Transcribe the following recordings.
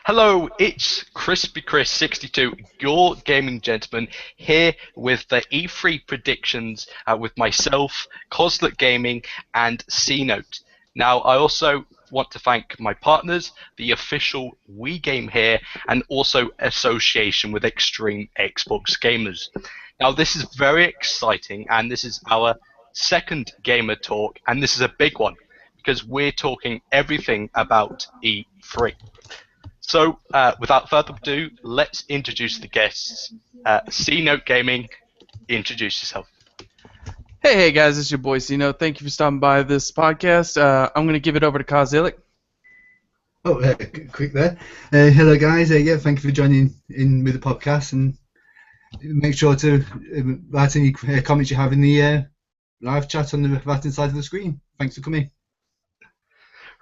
Hello, it's Crispy Chris 62, your gaming gentleman, here with the E3 predictions with myself, Kozluk Gaming, and C-Note. Now, I also want to thank my partners, the official Wii Game here, and also association with Extreme Xbox Gamers. Now, this is very exciting, and this is our second Gamer Talk, and this is a big one because we're talking everything about E3. So, without further ado, let's introduce the guests. C-Note Gaming, introduce yourself. Hey guys, it's your boy Cino. Thank you for stopping by this podcast. I'm going to give it over to Kozluk. Oh, quick there. Hello guys, yeah, thank you for joining in with the podcast, and make sure to write any comments you have in the live chat on the right-hand side of the screen. Thanks for coming.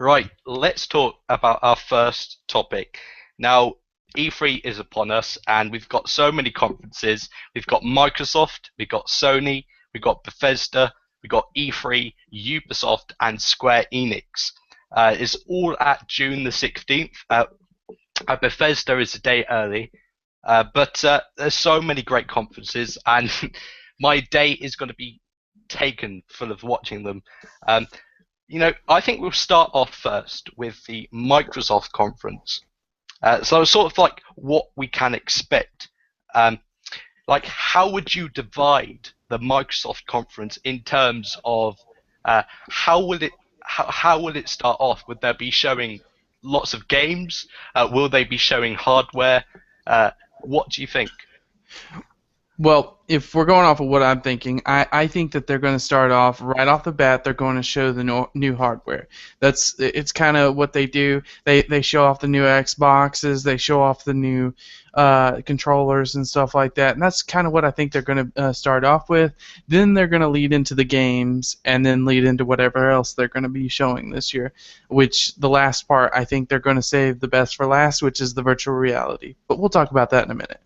Right, let's talk about our first topic. Now, E3 is upon us, and we've got so many conferences. We've got Microsoft, we've got Sony, we've got Bethesda, we've got E3, Ubisoft, and Square Enix. It's all at June the 16th. Bethesda is a day early, but there's so many great conferences, and my day is going to be taken full of watching them. I think we'll start off first with the Microsoft conference. So sort of like what we can expect. Like, how would you divide the Microsoft conference in terms of how will it start off? Would there be showing lots of games? Will they be showing hardware? What do you think? Well, if we're going off of what I'm thinking, I think that they're going to start off right off the bat. They're going to show the new hardware. It's kind of what they do. They show off the new Xboxes. They show off the new controllers and stuff like that. And that's kind of what I think they're going to start off with. Then they're going to lead into the games, and then lead into whatever else they're going to be showing this year. Which the last part, I think they're going to save the best for last, which is the virtual reality. But we'll talk about that in a minute.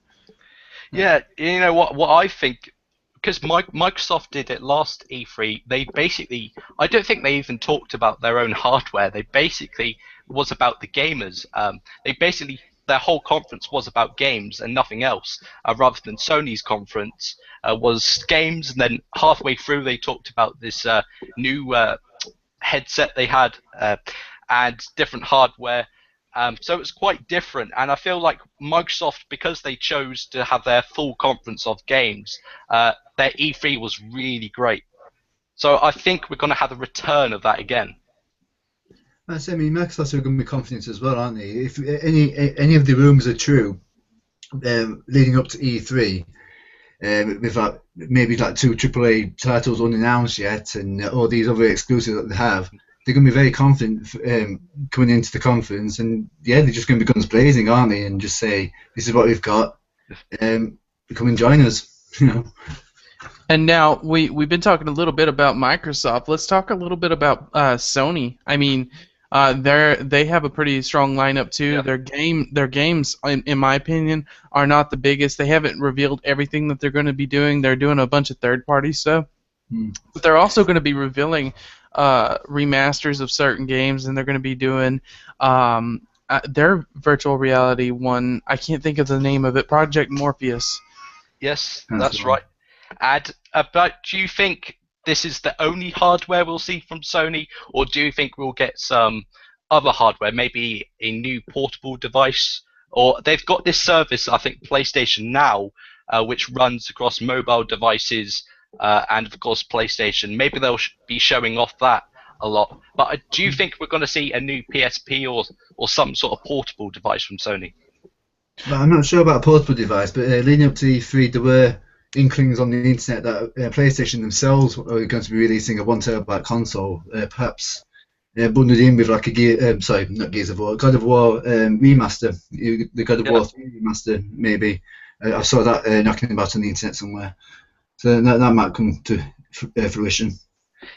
Yeah, you know what I think, because Microsoft did it last E3, I don't think they even talked about their own hardware. They basically was about the gamers. Their whole conference was about games and nothing else, rather than Sony's conference was games, and then halfway through they talked about this new headset they had and different hardware. So it's quite different, and I feel like Microsoft, because they chose to have their full conference of games, their E3 was really great. So I think we're going to have a return of that again. I mean, Microsoft are going to be confident as well, aren't they? If any of the rumours are true, leading up to E3, with maybe two AAA titles unannounced yet, and all these other exclusives that they have, they're going to be very confident coming into the conference, and yeah, they're just going to be guns blazing, aren't they? And just say, "This is what we've got. Come and join us." And now we've been talking a little bit about Microsoft. Let's talk a little bit about Sony. I mean, they have a pretty strong lineup too. Yeah. Their games, in my opinion, are not the biggest. They haven't revealed everything that they're going to be doing. They're doing a bunch of third-party stuff, but they're also going to be revealing remasters of certain games, and they're going to be doing their virtual reality one. I can't think of the name of it. Project Morpheus. Yes, that's right. And but do you think this is the only hardware we'll see from Sony, or do you think we'll get some other hardware, maybe a new portable device? Or they've got this service, I think, PlayStation Now, which runs across mobile devices. And of course PlayStation. Maybe they'll be showing off that a lot. But do you think we're going to see a new PSP or some sort of portable device from Sony? Well, I'm not sure about a portable device, but leading up to E3, there were inklings on the internet that PlayStation themselves are going to be releasing a 1 terabyte console, perhaps bundled in with like God of War remaster, the God of War 3 remaster, maybe. I saw that knocking about on the internet somewhere. So that might come to fruition.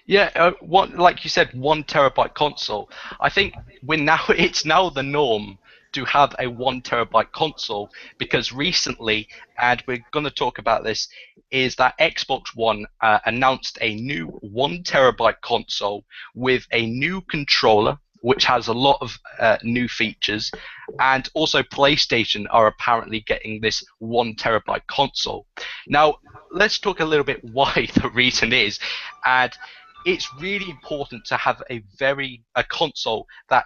Yeah, like you said, 1 terabyte console. I think it's now the norm to have a 1 terabyte console, because recently, and we're going to talk about this, is that Xbox One announced a new 1 terabyte console with a new controller, which has a lot of new features, and also PlayStation are apparently getting this 1 terabyte console. Now, let's talk a little bit why the reason is, and it's really important to have a console that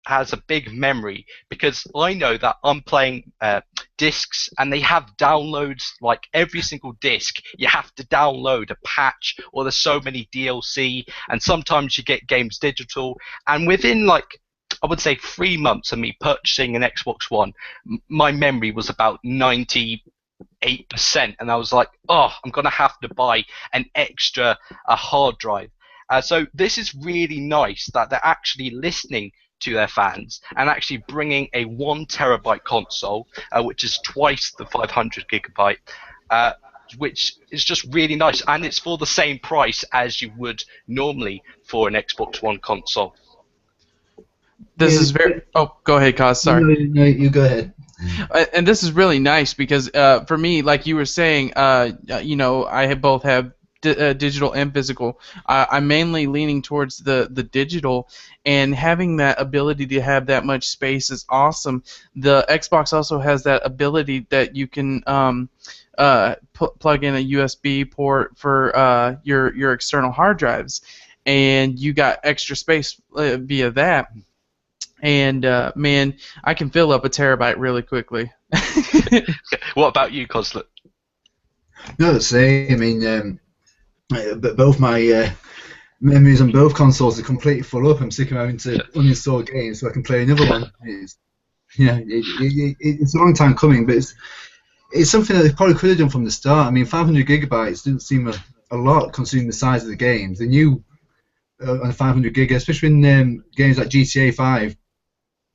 has a big memory, because I know that I'm playing discs and they have downloads. Like every single disc you have to download a patch, or there's so many DLC, and sometimes you get games digital, and within like I would say 3 months of me purchasing an Xbox One, my memory was about 98%, and I was like, oh, I'm gonna have to buy an extra hard drive. So this is really nice that they're actually listening to their fans and actually bringing a 1 terabyte console, which is twice the 500 gigabyte, which is just really nice, and it's for the same price as you would normally for an Xbox One console. This is very. Oh, go ahead, Kaz. Sorry. No, you go ahead. And this is really nice because for me, like you were saying, I both have digital and physical. I'm mainly leaning towards the digital, and having that ability to have that much space is awesome. The Xbox also has that ability that you can plug in a USB port for your external hard drives, and you got extra space via that. And man, I can fill up a terabyte really quickly. What about you, Kozluk? No, the same. I mean, but both my memories on both consoles are completely full up. I'm sick of having to uninstall games so I can play another one. It's a long time coming, but it's something that they probably could have done from the start. I mean, 500 gigabytes didn't seem a lot considering the size of the games. They knew on 500 gig, especially in games like GTA 5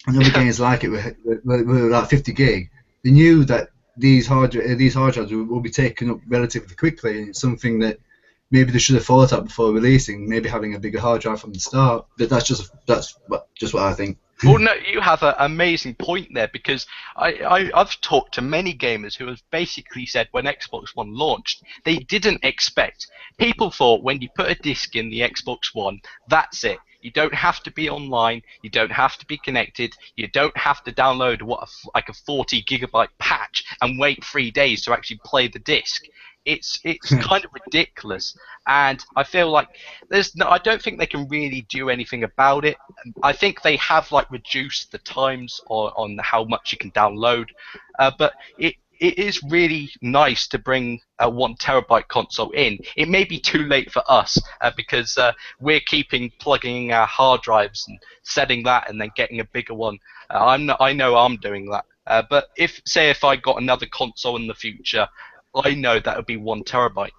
and other games like it were like 50 gig. They knew that these hard drives will be taken up relatively quickly, and it's something that maybe they should have thought of before releasing, maybe having a bigger hard drive from the start. But that's just what I think. Well, no, you have an amazing point there, because I've talked to many gamers who have basically said when Xbox One launched, they didn't expect. People thought when you put a disc in the Xbox One, that's it. You don't have to be online. You don't have to be connected. You don't have to download like a 40 gigabyte patch and wait 3 days to actually play the disc. It's kind of ridiculous, and I feel like I don't think they can really do anything about it. I think they have like reduced the times on how much you can download, but it is really nice to bring a 1 terabyte console in. It may be too late for us because we're plugging our hard drives and setting that and then getting a bigger one. I know I'm doing that, but if I got another console in the future, I know that would be 1 terabyte.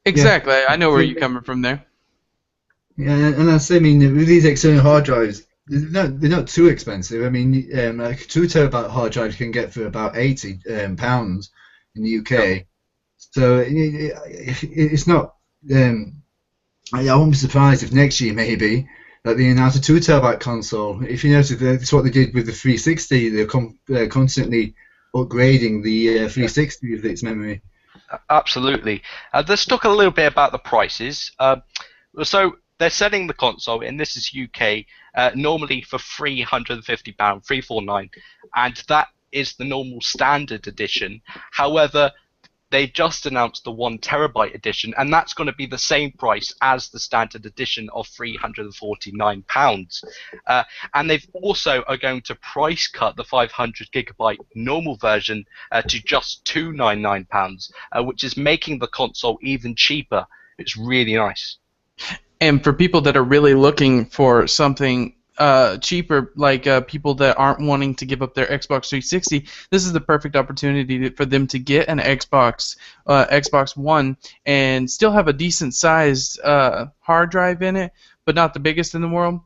Exactly. Yeah. I know where you're coming from there. Yeah, and I mean, with these external hard drives, they're not too expensive. I mean, like a 2 terabyte hard drive you can get for about £80 in the UK. Yeah. So it's not. I won't be surprised if next year maybe that they announce a 2 terabyte console. If you notice, that's what they did with the 360. They're constantly upgrading the 360 with its memory. Absolutely. Let's talk a little bit about the prices. So they're selling the console, and this is UK, normally for £350, £349, and that is the normal standard edition. However, they just announced the 1 terabyte edition, and that's going to be the same price as the standard edition of £349. And they've also are going to price cut the 500 gigabyte normal version to just £299, which is making the console even cheaper. It's really nice. And for people that are really looking for something cheaper, like people that aren't wanting to give up their Xbox 360, this is the perfect opportunity for them to get an Xbox One and still have a decent sized hard drive in it, but not the biggest in the world.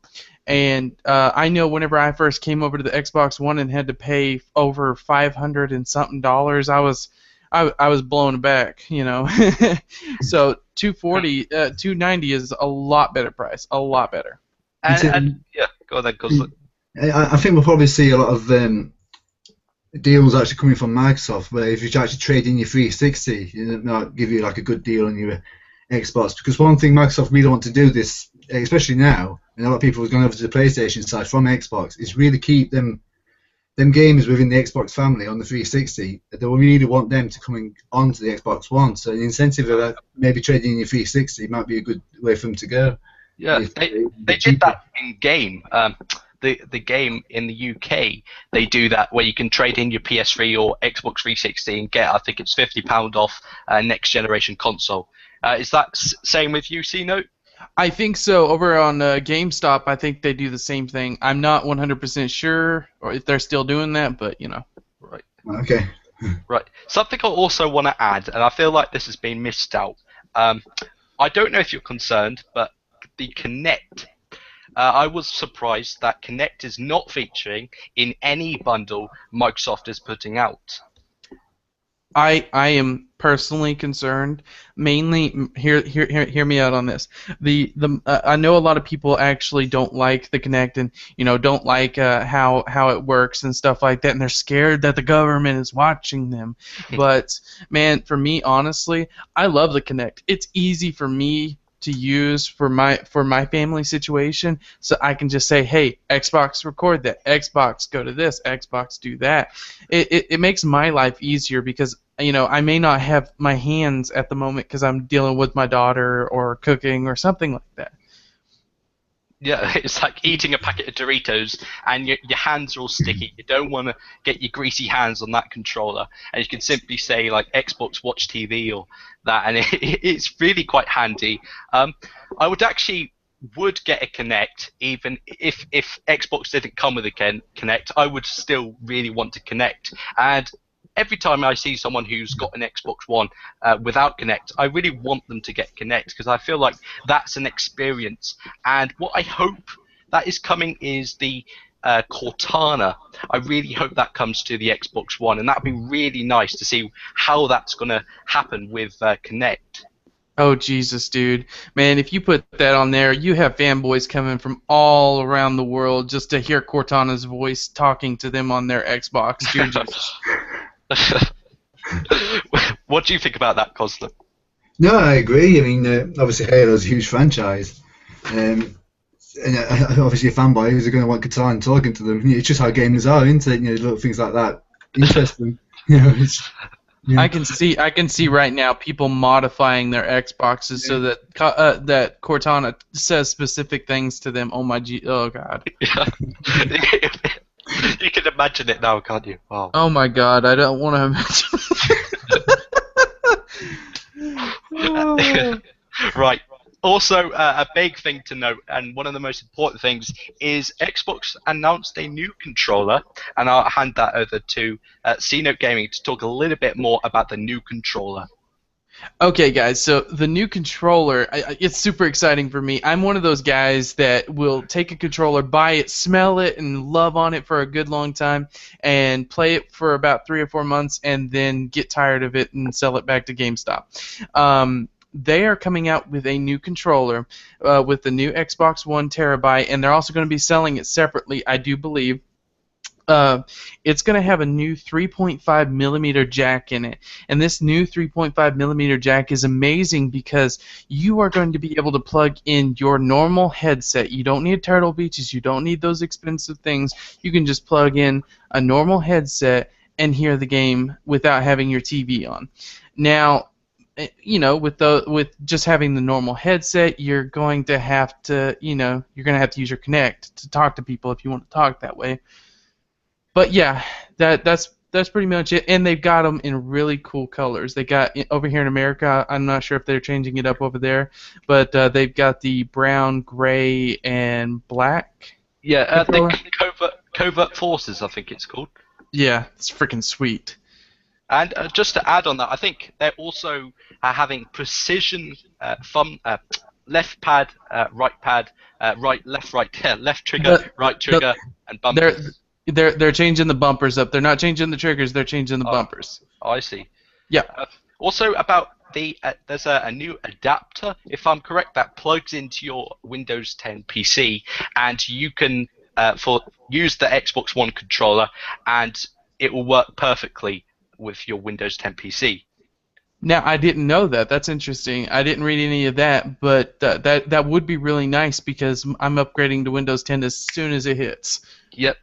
And I know whenever I first came over to the Xbox One and had to pay over $500 and something, I was blown back, you know. So $290 is a lot better price, a lot better. And yeah, go ahead, Kozluk. I think we'll probably see a lot of deals actually coming from Microsoft, where if you actually trade in your 360, it might give you like a good deal on your Xbox. Because one thing Microsoft really want to do this, especially now, and a lot of people have gone over to the PlayStation side from Xbox, is really keep them gamers within the Xbox family on the 360. They will really want them to come onto the Xbox One. So the incentive of that, maybe trading in your 360 might be a good way for them to go. Yeah, they did that in game. The game in the UK, they do that where you can trade in your PS3 or Xbox 360 and get, I think it's £50 off next generation console. Is that same with you, C-Note? I think so. Over on GameStop, I think they do the same thing. I'm not 100% sure or if they're still doing that, but you know. Right. Okay. Right. Something I also want to add, and I feel like this has been missed out. I don't know if you're concerned, but the Kinect. I was surprised that Kinect is not featuring in any bundle Microsoft is putting out. I am personally concerned. Mainly, hear me out on this. I know a lot of people actually don't like the Kinect and don't like how it works and stuff like that, and they're scared that the government is watching them. But man, for me, honestly, I love the Kinect. It's easy for me to use for my family situation, so I can just say, hey, Xbox, record that, Xbox, go to this, Xbox, do that. It makes my life easier because I may not have my hands at the moment because I'm dealing with my daughter or cooking or something like that. Yeah, it's like eating a packet of Doritos and your hands are all sticky. You don't want to get your greasy hands on that controller, and you can simply say like Xbox Watch TV or that, and it's really quite handy. I would get a Kinect even if Xbox didn't come with a Kinect. I would still really want to Kinect, and every time I see someone who's got an Xbox One without Kinect, I really want them to get Kinect because I feel like that's an experience. And what I hope that is coming is the Cortana. I really hope that comes to the Xbox One, and that'd be really nice to see how that's going to happen with Kinect. Oh, Jesus, dude. Man, if you put that on there, you have fanboys coming from all around the world just to hear Cortana's voice talking to them on their Xbox. Dude, what do you think about that, Kozluk? No, I agree. I mean, obviously Halo's a huge franchise. And obviously a fanboy is going to want Cortana talking to them. It's just how gamers are, isn't it? Little things like that. Interesting. Yeah. I can see right now people modifying their Xboxes so that that Cortana says specific things to them. Oh God. Yeah. You can imagine it now, can't you? Wow. Oh my God, I don't want to imagine. Right. Also, a big thing to note, and one of the most important things, is Xbox announced a new controller, and I'll hand that over to C-Note Gaming to talk a little bit more about the new controller. Okay, guys, so the new controller, it's super exciting for me. I'm one of those guys that will take a controller, buy it, smell it, and love on it for a good long time, and play it for about 3 or 4 months, and then get tired of it and sell it back to GameStop. They are coming out with a new controller with the new Xbox One Terabyte, and they're also going to be selling it separately, I do believe. It's going to have a new 3.5 millimeter jack in it, and this new 3.5 millimeter jack is amazing because you are going to be able to plug in your normal headset. You don't need Turtle Beaches, you don't need those expensive things. You can just plug in a normal headset and hear the game without having your TV on. Now, with just having the normal headset, you're going to have to use your Kinect to talk to people if you want to talk that way. But yeah, that's pretty much it. And they've got them in really cool colors. They got over here in America. I'm not sure if they're changing it up over there, but they've got the brown, gray, and black. Yeah, the Covert Forces, I think it's called. Yeah, it's freaking sweet. And just to add on that, I think they're also having precision left pad, right pad, left trigger, right trigger, and bumpers. They're changing the bumpers up. They're not changing the triggers. They're changing the bumpers. I see. Yeah. Also about there's a new adapter, if I'm correct, that plugs into your Windows 10 PC, and you can use the Xbox One controller, and it will work perfectly with your Windows 10 PC. Now, I didn't know that. That's interesting. I didn't read any of that, but that would be really nice because I'm upgrading to Windows 10 as soon as it hits. Yep.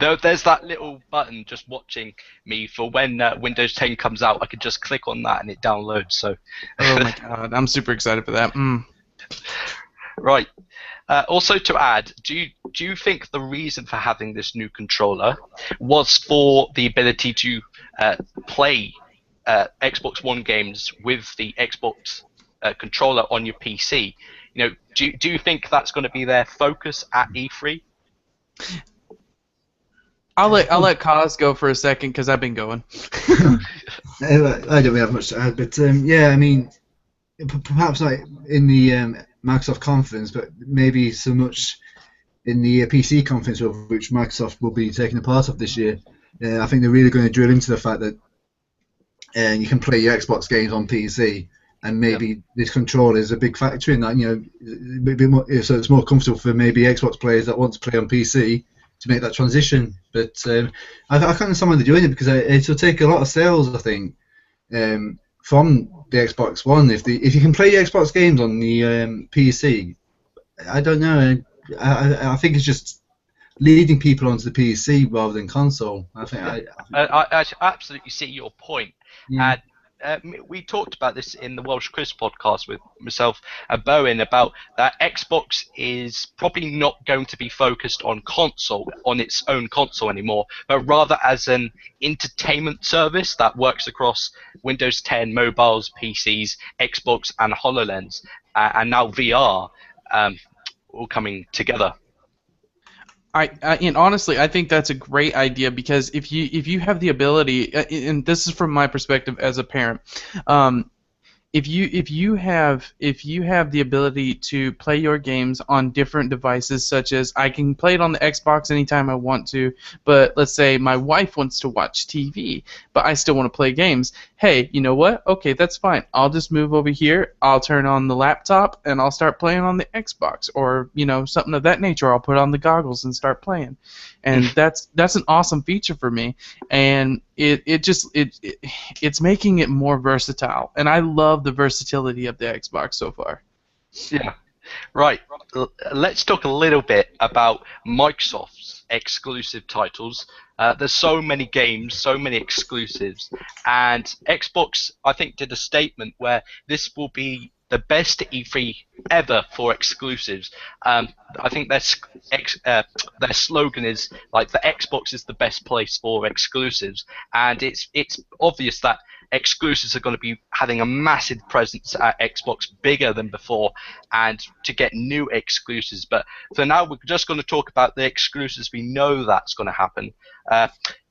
There's that little button just watching me for when Windows 10 comes out. I could just click on that and it downloads. So. Oh my god, I'm super excited for that. Right. Also to add, do you think the reason for having this new controller was for the ability to play Xbox One games with the Xbox controller on your PC? You know, do you think that's going to be their focus at E3? I'll let Koz go for a second because I've been going. I don't really have much to add, but yeah, I mean, perhaps not in the Microsoft conference, but maybe so much in the PC conference, which Microsoft will be taking a part of this year. I think they're really going to drill into the fact that you can play your Xbox games on PC, and maybe this controller is a big factor in that. You know, a bit more, so it's more comfortable for maybe Xbox players that want to play on PC to make that transition. But I can't understand why they're doing it, because it will take a lot of sales, I think, from the Xbox One. If you can play your Xbox games on the PC, I don't know. I think it's just leading people onto the PC rather than console. I absolutely see your point. Yeah. We talked about this in the Welsh Chris podcast with myself and Bowen about that Xbox is probably not going to be focused on its own console anymore, but rather as an entertainment service that works across Windows 10, mobiles, PCs, Xbox, and HoloLens, and now VR, all coming together. And honestly, I think that's a great idea, because if you have the ability, and this is from my perspective as a parent, if you have the ability to play your games on different devices, such as I can play it on the Xbox anytime I want to, but let's say my wife wants to watch TV, but I still want to play games. Hey, you know what? Okay, that's fine. I'll just move over here. I'll turn on the laptop and I'll start playing on the Xbox, or something of that nature. I'll put on the goggles and start playing, and that's an awesome feature for me, and it's making it more versatile, and I love the versatility of the Xbox so far. Yeah, right. Let's talk a little bit about Microsoft's exclusive titles. There's so many games, so many exclusives, and Xbox, I think, did a statement where this will be the best E3 ever for exclusives. I think their slogan is like, the Xbox is the best place for exclusives, and it's obvious that exclusives are going to be having a massive presence at Xbox, bigger than before, and to get new exclusives. But for now, we're just going to talk about the exclusives we know that's going to happen.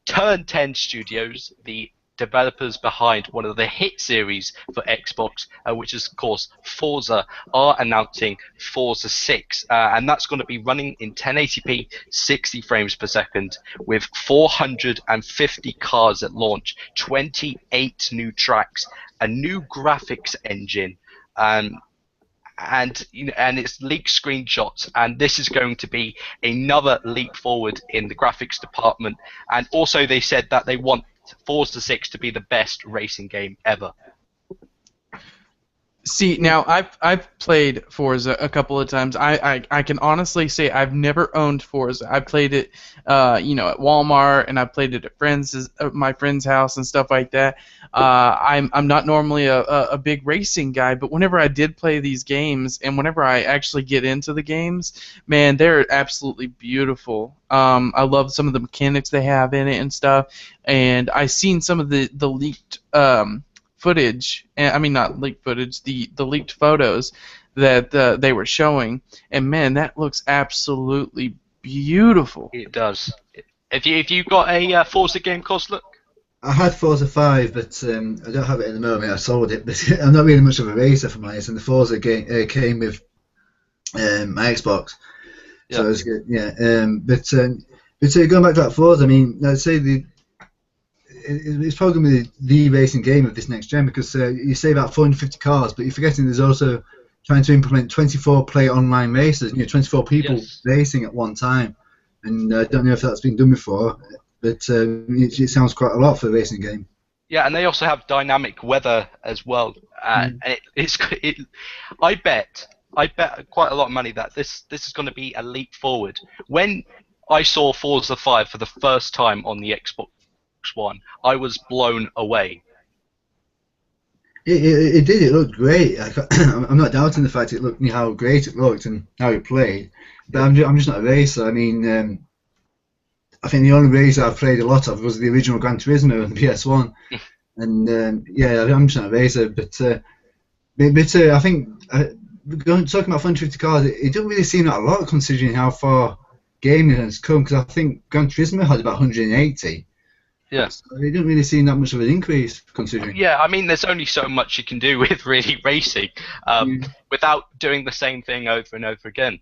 Turn 10 Studios, the developers behind one of the hit series for Xbox, which is of course Forza, are announcing Forza 6, and that's going to be running in 1080p 60 frames per second with 450 cars at launch, 28 new tracks, a new graphics engine, and it's leaked screenshots, and this is going to be another leap forward in the graphics department. And also they said that they want Forza 6 to be the best racing game ever. See, now I've played Forza a couple of times. I can honestly say I've never owned Forza. I played it, at Walmart, and I played it at my friend's house and stuff like that. I'm not normally a big racing guy, but whenever I did play these games, and whenever I actually get into the games, man, they're absolutely beautiful. I love some of the mechanics they have in it and stuff, and I've seen some of the leaked footage, I mean not leaked footage, the leaked photos that they were showing, and man, that looks absolutely beautiful. It does. Have you got a Forza game, Kozluk? I had Forza 5, but I don't have it at the moment. I sold it, but I'm not really much of a racer for mine, and the Forza game came with my Xbox, so it was good. Yeah, but going back to that Forza, I mean, let's say it's probably going to be the racing game of this next gen, because you say about 450 cars, but you're forgetting there's also trying to implement 24-player online races, 24 people racing at one time, and I don't know if that's been done before, but it sounds quite a lot for a racing game. Yeah, and they also have dynamic weather as well. And I bet quite a lot of money that this is going to be a leap forward. When I saw Forza 5 for the first time on the Xbox One, I was blown away. It did. It looked great. I'm not doubting the fact it looked how great it looked and how it played. But I'm just not a racer. I mean, I think the only racer I've played a lot of was the original Gran Turismo on the PS1. And yeah, I'm just not a racer. But I think talking about 150 cars, it doesn't really seem that a lot considering how far gaming has come. Because I think Gran Turismo had about 180. Yeah. So it didn't really seem that much of an increase, considering. Yeah, I mean, there's only so much you can do with really racing without doing the same thing over and over again.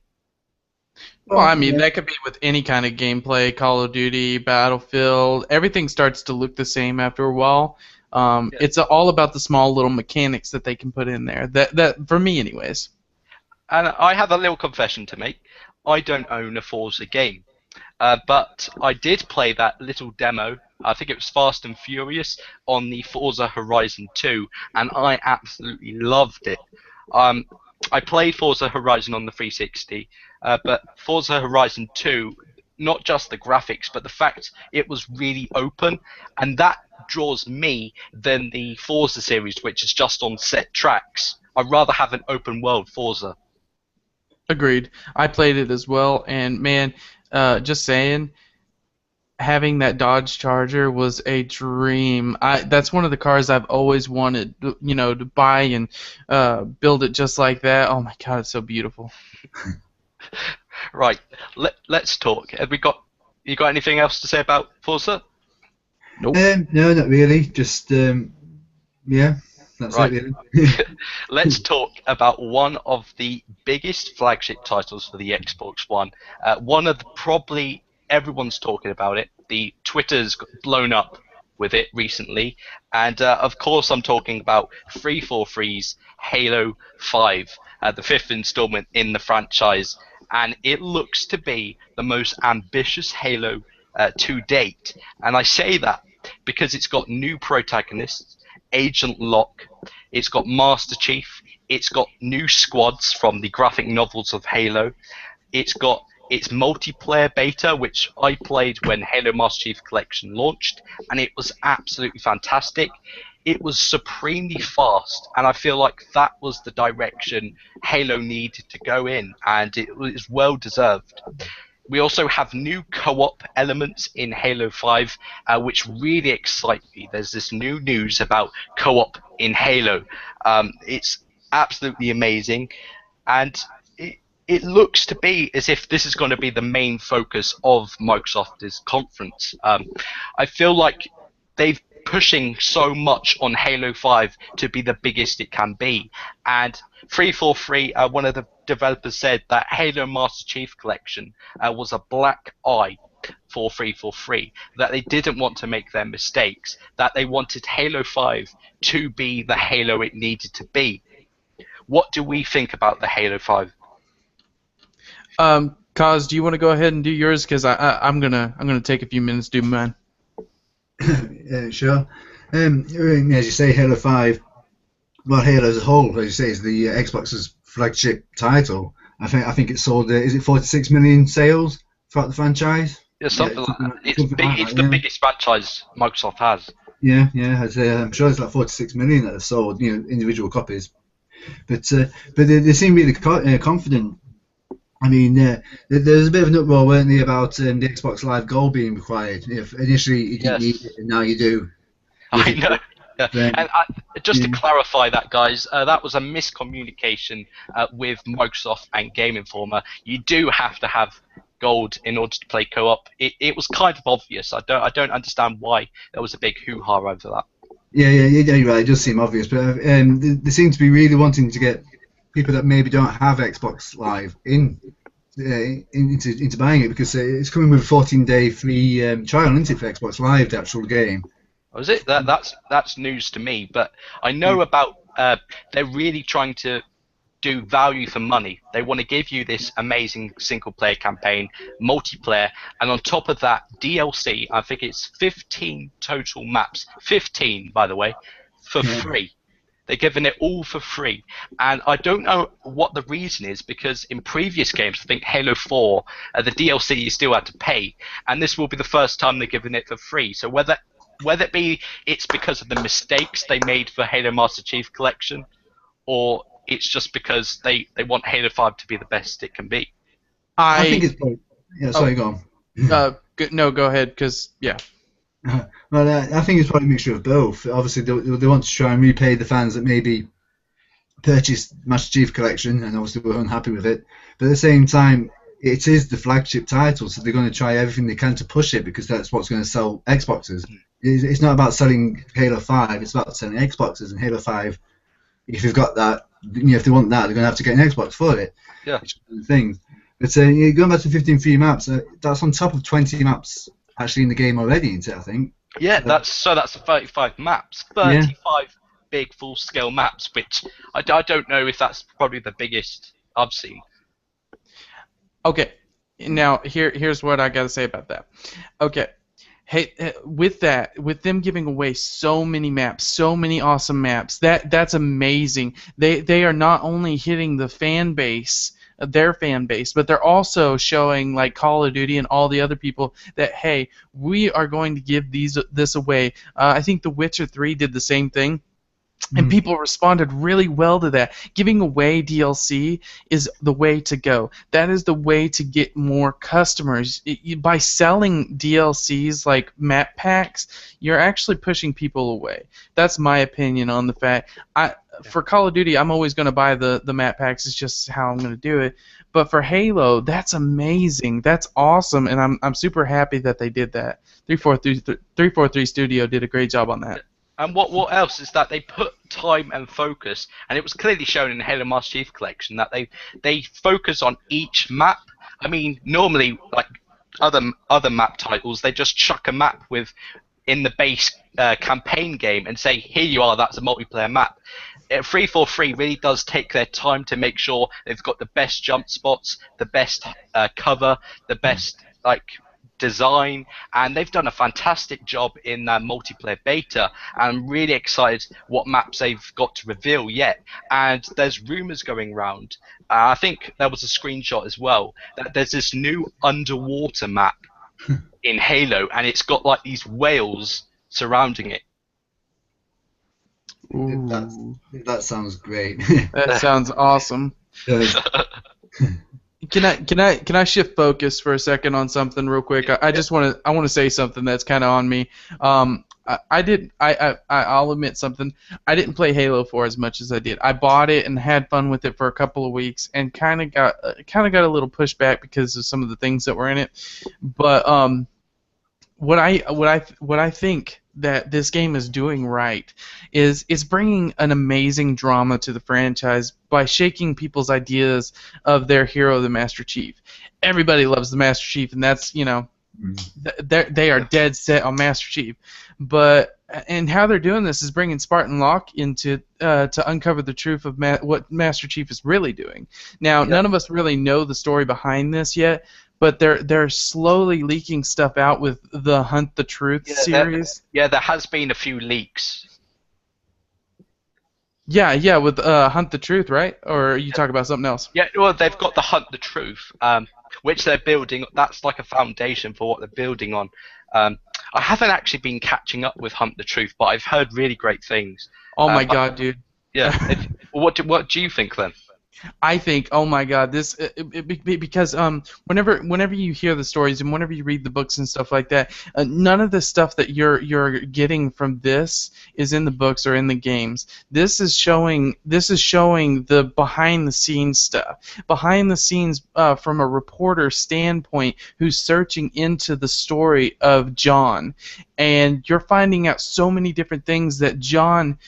Well, I mean, that could be with any kind of gameplay, Call of Duty, Battlefield. Everything starts to look the same after a while. It's all about the small little mechanics that they can put in there. That for me, anyways. And I have a little confession to make. I don't own a Forza game. But I did play that little demo, I think it was Fast and Furious, on the Forza Horizon 2, and I absolutely loved it. I played Forza Horizon on the 360, but Forza Horizon 2, not just the graphics, but the fact it was really open, and that draws me than the Forza series, which is just on set tracks. I'd rather have an open world Forza. Agreed. I played it as well, and man, just saying, having that Dodge Charger was a dream. That's one of the cars I've always wanted, to buy and build it just like that. Oh my God, it's so beautiful. Right, let's talk. You got anything else to say about Forza? Nope. No, not really. Just yeah. That's right. it, really. Let's talk about one of the biggest flagship titles for the Xbox One. One of probably everyone's talking about it. The Twitter's blown up with it recently, and of course I'm talking about 343's Halo 5, the fifth installment in the franchise, and it looks to be the most ambitious Halo to date. And I say that because it's got new protagonists. Agent Locke, it's got Master Chief, it's got new squads from the graphic novels of Halo, it's got its multiplayer beta, which I played when Halo Master Chief Collection launched, and it was absolutely fantastic. It was supremely fast, and I feel like that was the direction Halo needed to go in, and it was well deserved. We also have new co-op elements in Halo 5, which really excite me. There's this new news about co-op in Halo. It's absolutely amazing, and it looks to be as if this is going to be the main focus of Microsoft's conference. I feel like they've pushing so much on Halo 5 to be the biggest it can be, and 343, one of the developers, said that Halo Master Chief Collection was a black eye for 343, that they didn't want to make their mistakes, that they wanted Halo 5 to be the Halo it needed to be. What do we think about the Halo 5? Kaz, do you want to go ahead and do yours? Because I'm gonna take a few minutes to do mine. Sure. As you say, Halo 5. Well, Halo as a whole, as you say, is the Xbox's flagship title. I think it sold. Is it 46 million sales throughout the franchise? Yeah, something like that. It's the biggest franchise Microsoft has. Yeah. I'm sure it's like 46 million that have sold, individual copies. But they seem really confident. I mean, there was a bit of an uproar, weren't there, about the Xbox Live Gold being required. Initially, you didn't need it, and now you do. I know. Yeah. And just to clarify that, guys, that was a miscommunication with Microsoft and Game Informer. You do have to have gold in order to play co-op. It was kind of obvious. I don't understand why there was a big hoo-ha over that. Yeah, you're right. It does seem obvious, but they seem to be really wanting to get people that maybe don't have Xbox Live into buying it, because it's coming with a 14-day free trial, isn't it, for Xbox Live, the actual game? Oh, is it? That's news to me, but I know about they're really trying to do value for money. They want to give you this amazing single-player campaign, multiplayer, and on top of that, DLC. I think it's 15 total maps, 15 by the way, for free. They're giving it all for free. And I don't know what the reason is, because in previous games, I think Halo 4, the DLC you still had to pay, and this will be the first time they're giving it for free. So whether it be it's because of the mistakes they made for Halo Master Chief Collection, or it's just because they want Halo 5 to be the best it can be. I think it's probably... Yeah, sorry, go on. No, go ahead, because, yeah. Well, I think it's probably a mixture of both. Obviously, they want to try and repay the fans that maybe purchased Master Chief Collection and obviously were unhappy with it. But at the same time, it is the flagship title, so they're going to try everything they can to push it, because that's what's going to sell Xboxes. It's not about selling Halo 5, it's about selling Xboxes. And Halo 5, if you've got that, if they want that, they're going to have to get an Xbox for it. Yeah. Things. But going back to 15 free maps, that's on top of 20 maps actually in the game already, isn't it, I think? Yeah, that's 35 maps, 35 big full-scale maps, which I don't know if that's probably the biggest I've seen. Okay, now here's what I got to say about that. Okay, hey, with them giving away so many maps, so many awesome maps, that's amazing. They are not only hitting the fan base, their fan base, but they're also showing, like Call of Duty and all the other people, that hey, we are going to give this away. I think The Witcher 3 did the same thing. And people responded really well to that. Giving away DLC is the way to go. That is the way to get more customers. By selling DLCs like map packs, you're actually pushing people away. That's my opinion on the fact. For Call of Duty, I'm always going to buy the map packs. It's just how I'm going to do it. But for Halo, that's amazing. That's awesome, and I'm super happy that they did that. 343 Studio did a great job on that. And what else is that they put time and focus, and it was clearly shown in the Halo Master Chief Collection that they focus on each map. I mean, normally, like other map titles, they just chuck a map in the base campaign game and say, here you are, that's a multiplayer map. 343 really does take their time to make sure they've got the best jump spots, the best cover, the best design, and they've done a fantastic job in their multiplayer beta. I'm really excited what maps they've got to reveal yet. And there's rumors going around, I think there was a screenshot as well, that there's this new underwater map in Halo, and it's got like these whales surrounding it. That sounds great. That sounds awesome. Can I shift focus for a second on something real quick? I want to say something that's kind of on me. I'll admit something. I didn't play Halo 4 as much as I did. I bought it and had fun with it for a couple of weeks, and kind of got a little pushback because of some of the things that were in it. But what I think that this game is doing right is it's bringing an amazing drama to the franchise by shaking people's ideas of their hero, the Master Chief. Everybody loves the Master Chief, and that's, they are dead set on Master Chief. And how they're doing this is bringing Spartan Locke into to uncover the truth of what Master Chief is really doing. Now, none of us really know the story behind this yet, but they're slowly leaking stuff out with the Hunt the Truth series. There has been a few leaks. Yeah, with Hunt the Truth, right? Or are you talking about something else? Yeah, well, they've got the Hunt the Truth, which they're building. That's like a foundation for what they're building on. I haven't actually been catching up with Hunt the Truth, but I've heard really great things. Oh my god, dude. Yeah. What do you think then? I think, oh my god, because whenever you hear the stories and whenever you read the books and stuff like that, none of the stuff that you're getting from this is in the books or in the games. This is showing the behind the scenes stuff, behind the scenes from a reporter standpoint who's searching into the story of John, and you're finding out so many different things that John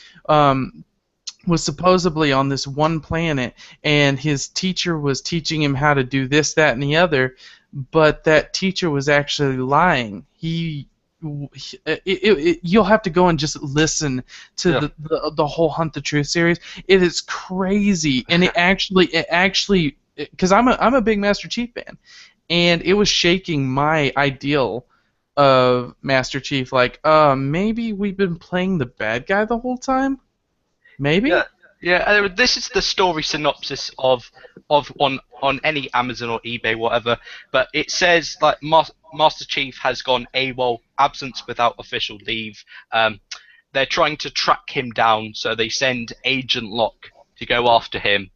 was supposedly on this one planet, and his teacher was teaching him how to do this, that, and the other, but that teacher was actually lying. He you'll have to go and just listen to Yeah. the whole Hunt the Truth series. It is crazy, and it actually because I'm a big Master Chief fan, and it was shaking my ideal of Master Chief. Like, maybe we've been playing the bad guy the whole time. Maybe. Yeah, yeah. This is the story synopsis of on any Amazon or eBay, whatever. But it says like Master Chief has gone AWOL, absence without official leave. They're trying to track him down, so they send Agent Locke to go after him.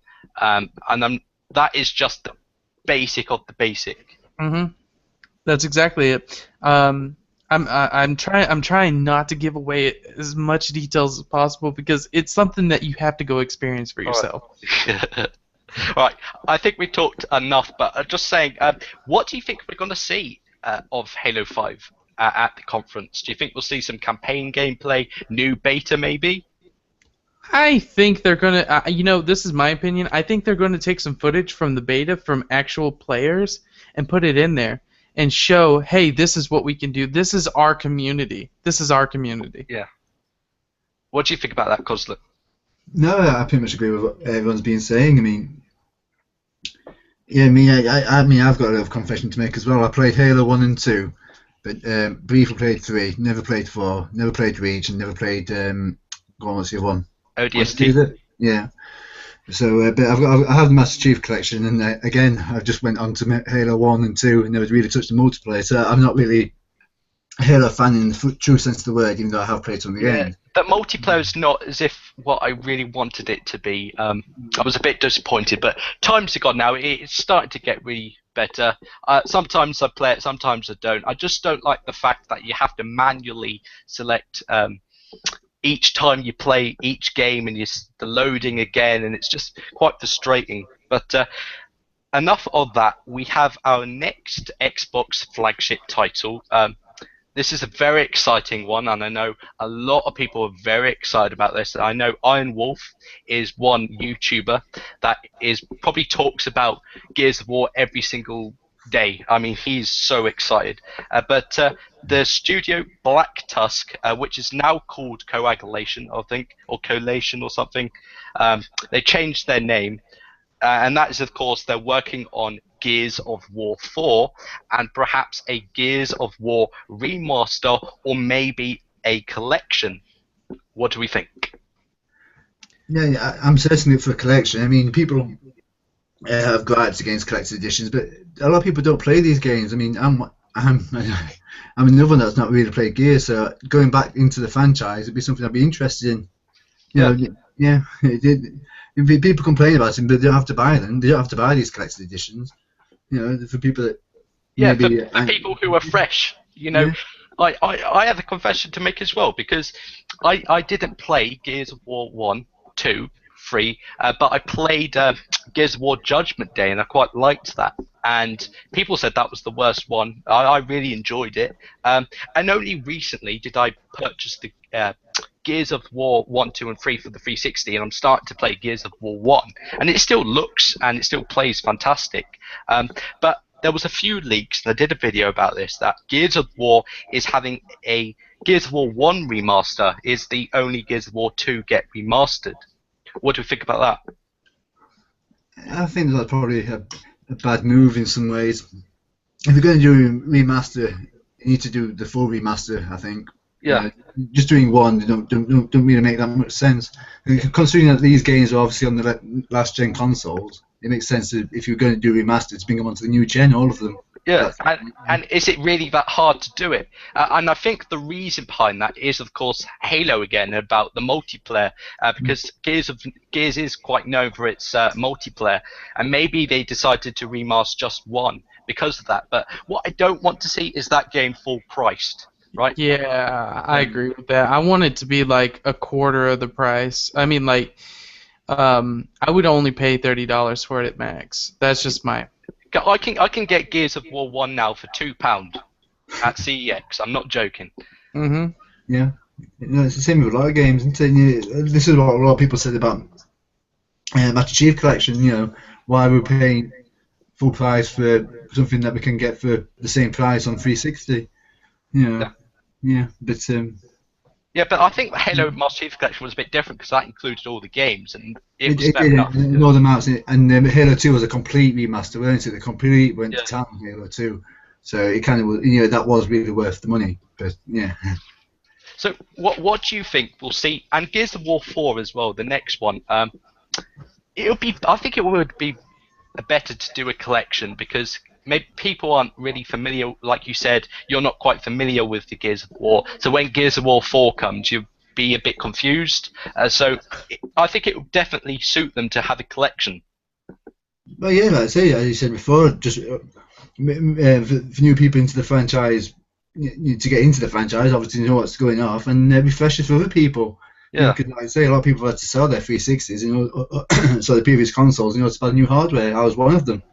That is just the basic of the basic. Mm-hmm. That's exactly it. I'm trying not to give away as much details as possible because it's something that you have to go experience for yourself. Right. I think we talked enough, but just saying, what do you think we're going to see of Halo 5 at the conference? Do you think we'll see some campaign gameplay, new beta maybe? I think they're gonna, this is my opinion. I think they're gonna take some footage from the beta from actual players and put it in there and show, hey, this is what we can do. This is our community. This is our community. Yeah. What do you think about that, Kozluk? No, I pretty much agree with what everyone's been saying. I mean, yeah, I mean, I've got a little confession to make as well. I played Halo 1 and 2, but briefly played 3, never played 4, never played Reach, and never played, what's the other one? ODST. Yeah. So, but I have the Master Chief Collection, and again, I've just went on to Halo 1 and 2 and never really touched the multiplayer, so I'm not really a Halo fan in the true sense of the word, even though I have played some of the games. But multiplayer is not as if what I really wanted it to be. I was a bit disappointed, but times have gone now. It's starting to get really better. Sometimes I play it, sometimes I don't. I just don't like the fact that you have to manually select each time you play each game, and the loading again, and it's just quite frustrating. But enough of that. We have our next Xbox flagship title. This is a very exciting one, and I know a lot of people are very excited about this. I know Iron Wolf is one YouTuber that probably talks about Gears of War every single day. I mean, he's so excited. But the studio Black Tusk, which is now called Coagulation, I think, or Collation or something, they changed their name. And that is, of course, they're working on Gears of War 4 and perhaps a Gears of War remaster or maybe a collection. What do we think? Yeah, I'm certainly for a collection. I mean, people have gripes against collector's editions, but a lot of people don't play these games. I mean, I'm another one that's not really played Gears, so going back into the franchise would be something I'd be interested in. You know, people complain about them, but they don't have to buy them. They don't have to buy these collector's editions. You know, for people that for people who are fresh. You know, I have a confession to make as well, because I didn't play Gears of War 1, 2, 3, but I played Gears of War Judgment Day, and I quite liked that. And people said that was the worst one. I really enjoyed it. And only recently did I purchase the Gears of War 1, 2, and 3 for the 360, and I'm starting to play Gears of War 1, and it still looks and it still plays fantastic. But there was a few leaks, and I did a video about this, that Gears of War is having a Gears of War 1 remaster, is the only Gears of War 2 get remastered. What do you think about that? I think that's probably a bad move in some ways. If you're going to do a remaster, you need to do the full remaster, I think. Yeah. Just doing one don't really make that much sense. Considering that these games are obviously on the last gen consoles, it makes sense to, if you're going to do remaster, to bring them onto the new gen, all of them. Yeah, and is it really that hard to do it? And I think the reason behind that is, of course, Halo again, about the multiplayer, because Gears is quite known for its multiplayer, and maybe they decided to remaster just one because of that. But what I don't want to see is that game full priced, right? Yeah, I agree with that. I want it to be like a quarter of the price. I mean, like, I would only pay $30 for it at max. That's just my. I can get Gears of War 1 now for £2 at CEX. I'm not joking. Mhm. Yeah. It's the same with a lot of games, isn't it? This is what a lot of people said about Master Chief Collection. You know, why we're paying full price for something that we can get for the same price on 360. You know, Yeah, but Yeah, but I think Halo Master Chief Collection was a bit different because that included all the games, and it was it fair did enough. know the amounts, and Halo 2 was a complete remaster, wasn't it? The complete went Yeah. to town on Halo 2, so it kind of was, that was really worth the money. But yeah, So what do you think we'll see? And Gears of War 4 as well, the next one. It'll be. I think it would be better to do a collection because maybe people aren't really familiar. Like you said, you're not quite familiar with the Gears of War. So when Gears of War 4 comes, you'll be a bit confused. I think it would definitely suit them to have a collection. well, yeah, like I say, as you said before, just for new people into the franchise, to get into the franchise, obviously know what's going off, and refresh it for other people. Yeah. Because like I say, a lot of people had to sell their 360s, so the previous consoles, to buy new hardware. I was one of them.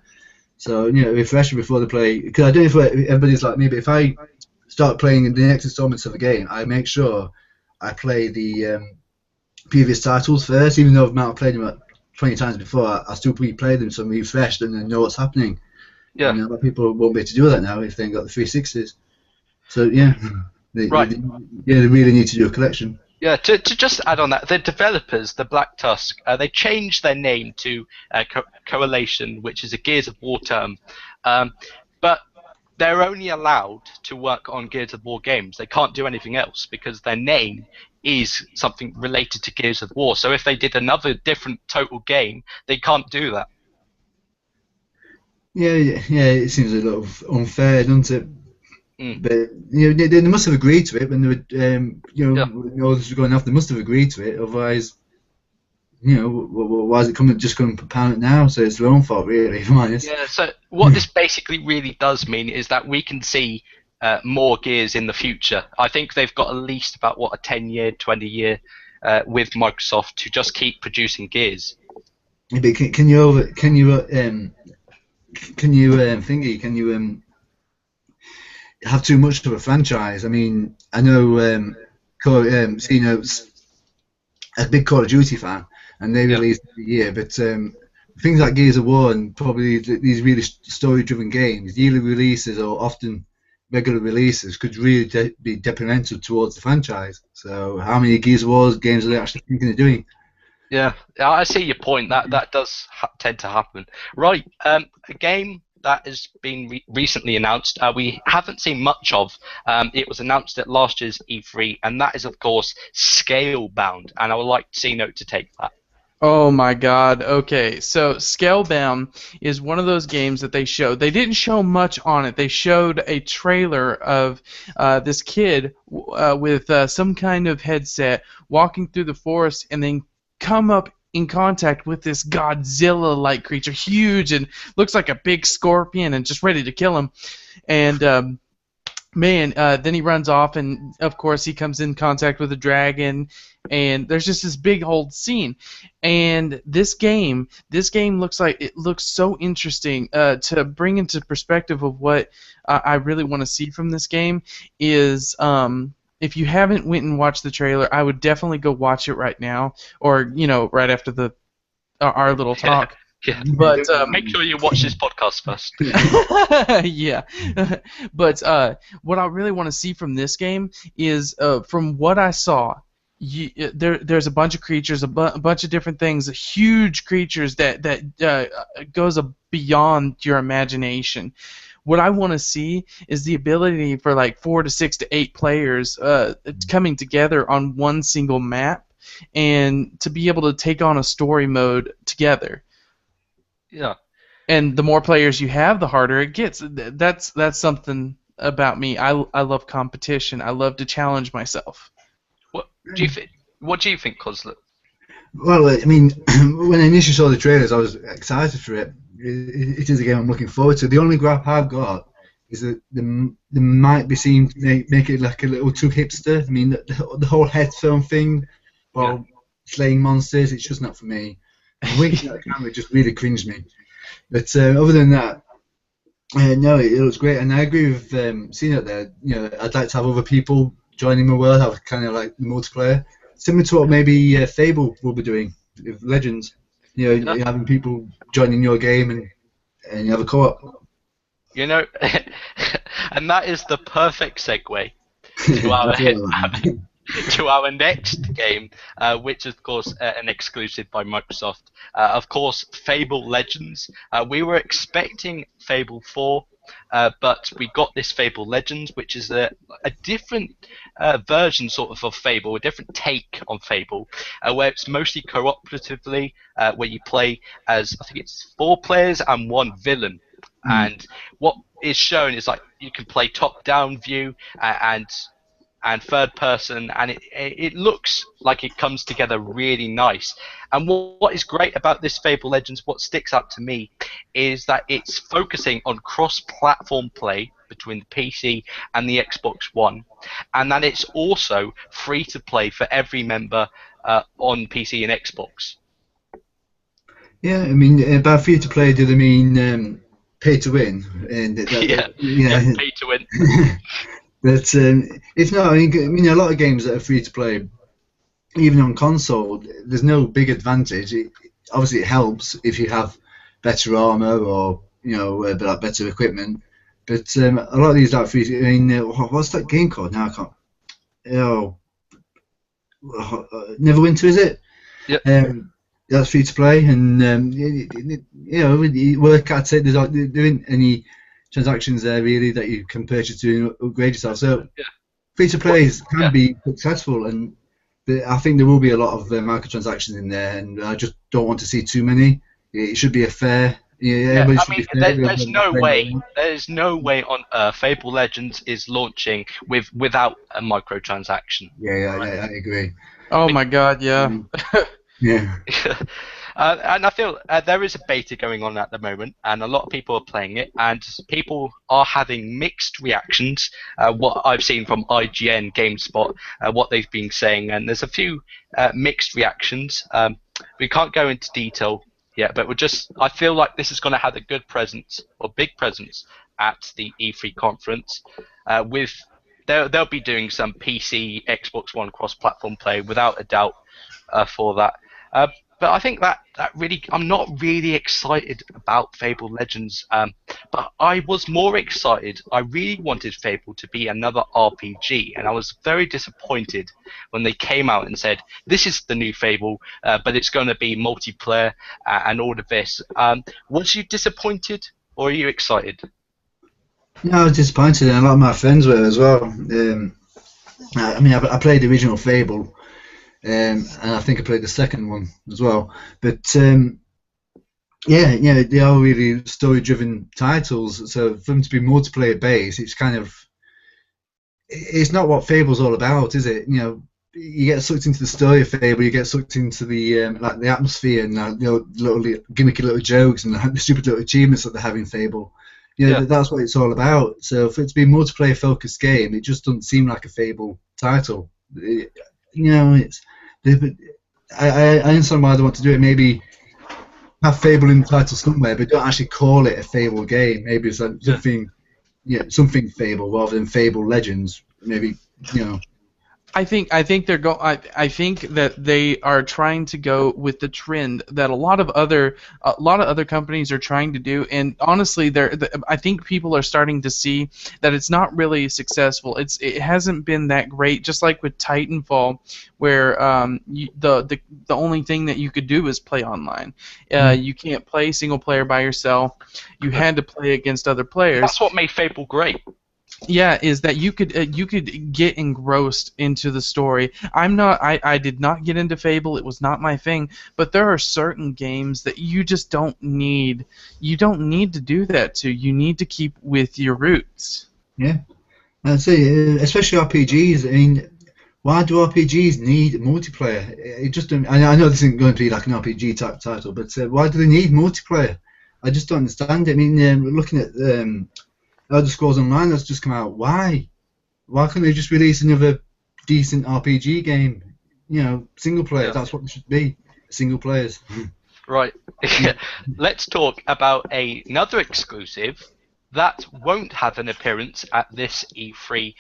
So, refresh it before they play. Because I don't know if everybody's like me, but if I start playing the next installments of the game, I make sure I play the previous titles first, even though I've not played them 20 times before. I still replay them so I'm refreshed and I know what's happening. Yeah. And a lot of people won't be able to do that now if they ain't got the 360s. So, yeah, they really need to do a collection. Yeah, to just add on that, the developers, the Black Tusk, they changed their name to Coalition, which is a Gears of War term, but they're only allowed to work on Gears of War games. They can't do anything else because their name is something related to Gears of War. So if they did another different total game, they can't do that. Yeah, it seems a little unfair, doesn't it? Mm. But they must have agreed to it when they were, when all this was going off. They must have agreed to it. Otherwise, why is it just coming apparent now? So it's their own fault, really. If I'm honest. Yeah. So what this basically really does mean is that we can see more Gears in the future. I think they've got at least about a 10-year, 20-year with Microsoft to just keep producing Gears. But can you have too much of a franchise? I mean, I know Cino's a big Call of Duty fan, and they release every year. But things like Gears of War and probably these really story-driven games, yearly releases or often regular releases could really be detrimental towards the franchise. So, how many Gears of War games are they actually thinking of doing? Yeah, I see your point. That does tend to happen. Right, a game that has been recently announced. We haven't seen much of. It was announced at last year's E3, and that is, of course, Scalebound. And I would like Cino to take that. Oh my God. Okay, so Scalebound is one of those games that they showed. They didn't show much on it. They showed a trailer of this kid with some kind of headset walking through the forest and then come up in contact with this Godzilla-like creature, huge and looks like a big scorpion and just ready to kill him. And then he runs off, and of course he comes in contact with a dragon, and there's just this big old scene. And this game looks so interesting. To bring into perspective of what I really want to see from this game is, if you haven't went and watched the trailer, I would definitely go watch it right now, or right after our little talk. Yeah, but make sure you watch this podcast first. Yeah, but what I really want to see from this game is, from what I saw, there's a bunch of creatures, a bunch of different things, huge creatures that goes beyond your imagination. What I want to see is the ability for like 4 to 6 to 8 players coming together on one single map, and to be able to take on a story mode together. Yeah. And the more players you have, the harder it gets. That's something about me. I love competition. I love to challenge myself. What do you think? What do you think, Kozluk? Well, I mean, when I initially saw the trailers, I was excited for it. It is a game I'm looking forward to. The only gripe I've got is that they might be seen to make it like a little too hipster. I mean, the whole headphone thing while slaying monsters, it's just not for me. Winking at the camera just really cringed me. But other than that, no, it looks great, and I agree with seeing it there. I'd like to have other people joining my world, have kind of like the multiplayer, similar to what maybe Fable will be doing with Legends. Having people joining your game and you have a co-op. And that is the perfect segue to our That's all right. to our next game, which is of course an exclusive by Microsoft. Of course, Fable Legends. We were expecting Fable 4, but we got this Fable Legends, which is a different version sort of Fable, a different take on Fable, where it's mostly cooperatively, where you play as, I think it's 4 players and 1 villain. And what is shown is like you can play top-down view and third person, and it looks like it comes together really nice. And what is great about this Fable Legends, what sticks out to me, is that it's focusing on cross-platform play between the PC and the Xbox One, and that it's also free to play for every member on PC and Xbox. Yeah, I mean, by free to play, do they mean pay to win? And Yeah, pay to win. But it's not. I mean, a lot of games that are free to play, even on console, there's no big advantage. Obviously, it helps if you have better armor or better equipment. But a lot of these like free. I mean, what's that game called now? I can't. Oh, Neverwinter, is it? Yep. That's free to play, and you work at it. There isn't any transactions there really that you can purchase to upgrade yourself. So free to plays can be successful, and I think there will be a lot of microtransactions in there, and I just don't want to see too many. It should be a fair. I mean, there's no way. There's no way on Earth Fable Legends is launching without a microtransaction. Yeah, I agree. Oh my God, yeah. Yeah. And I feel there is a beta going on at the moment, and a lot of people are playing it, and people are having mixed reactions. What I've seen from IGN, GameSpot, what they've been saying, and there's a few mixed reactions. We can't go into detail yet, but I feel like this is going to have a good presence, or big presence, at the E3 conference. They'll be doing some PC, Xbox One cross-platform play, without a doubt, for that. But I think that really, I'm not really excited about Fable Legends. But I was more excited. I really wanted Fable to be another RPG, and I was very disappointed when they came out and said, this is the new Fable, but it's going to be multiplayer and all of this. Was you disappointed, or are you excited? No, I was disappointed, and a lot of my friends were as well. I mean, I played the original Fable. And I think I played the second one as well. But they are really story-driven titles. So for them to be multiplayer based, it's not what Fable's all about, is it? You get sucked into the story of Fable, you get sucked into the the atmosphere and little gimmicky little jokes and the stupid little achievements that they have in Fable. That's what it's all about. So for it to be a multiplayer-focused game, it just doesn't seem like a Fable title. I understand why they want to do it. Maybe have Fable in the title somewhere, but don't actually call it a Fable game. Maybe it's like something Fable rather than Fable Legends. Maybe I think I think that they are trying to go with the trend that a lot of other companies are trying to do, and honestly, I think people are starting to see that it's not really successful. It hasn't been that great. Just like with Titanfall, where the only thing that you could do is play online. You can't play single player by yourself. You had to play against other players. That's what made Fable great. Yeah, is that you could get engrossed into the story. I did not get into Fable. It was not my thing. But there are certain games that you just don't need. You don't need to do that to. You need to keep with your roots. Yeah, I'd say especially RPGs. I mean, why do RPGs need multiplayer? It just. I know this isn't going to be like an RPG type title, but why do they need multiplayer? I just don't understand it. I mean, looking at Elder Scrolls Online that's just come out. Why couldn't they just release another decent RPG game? Single player. Yeah. That's what it should be. Single players. Right. Let's talk about another exclusive, that won't have an appearance at this E3.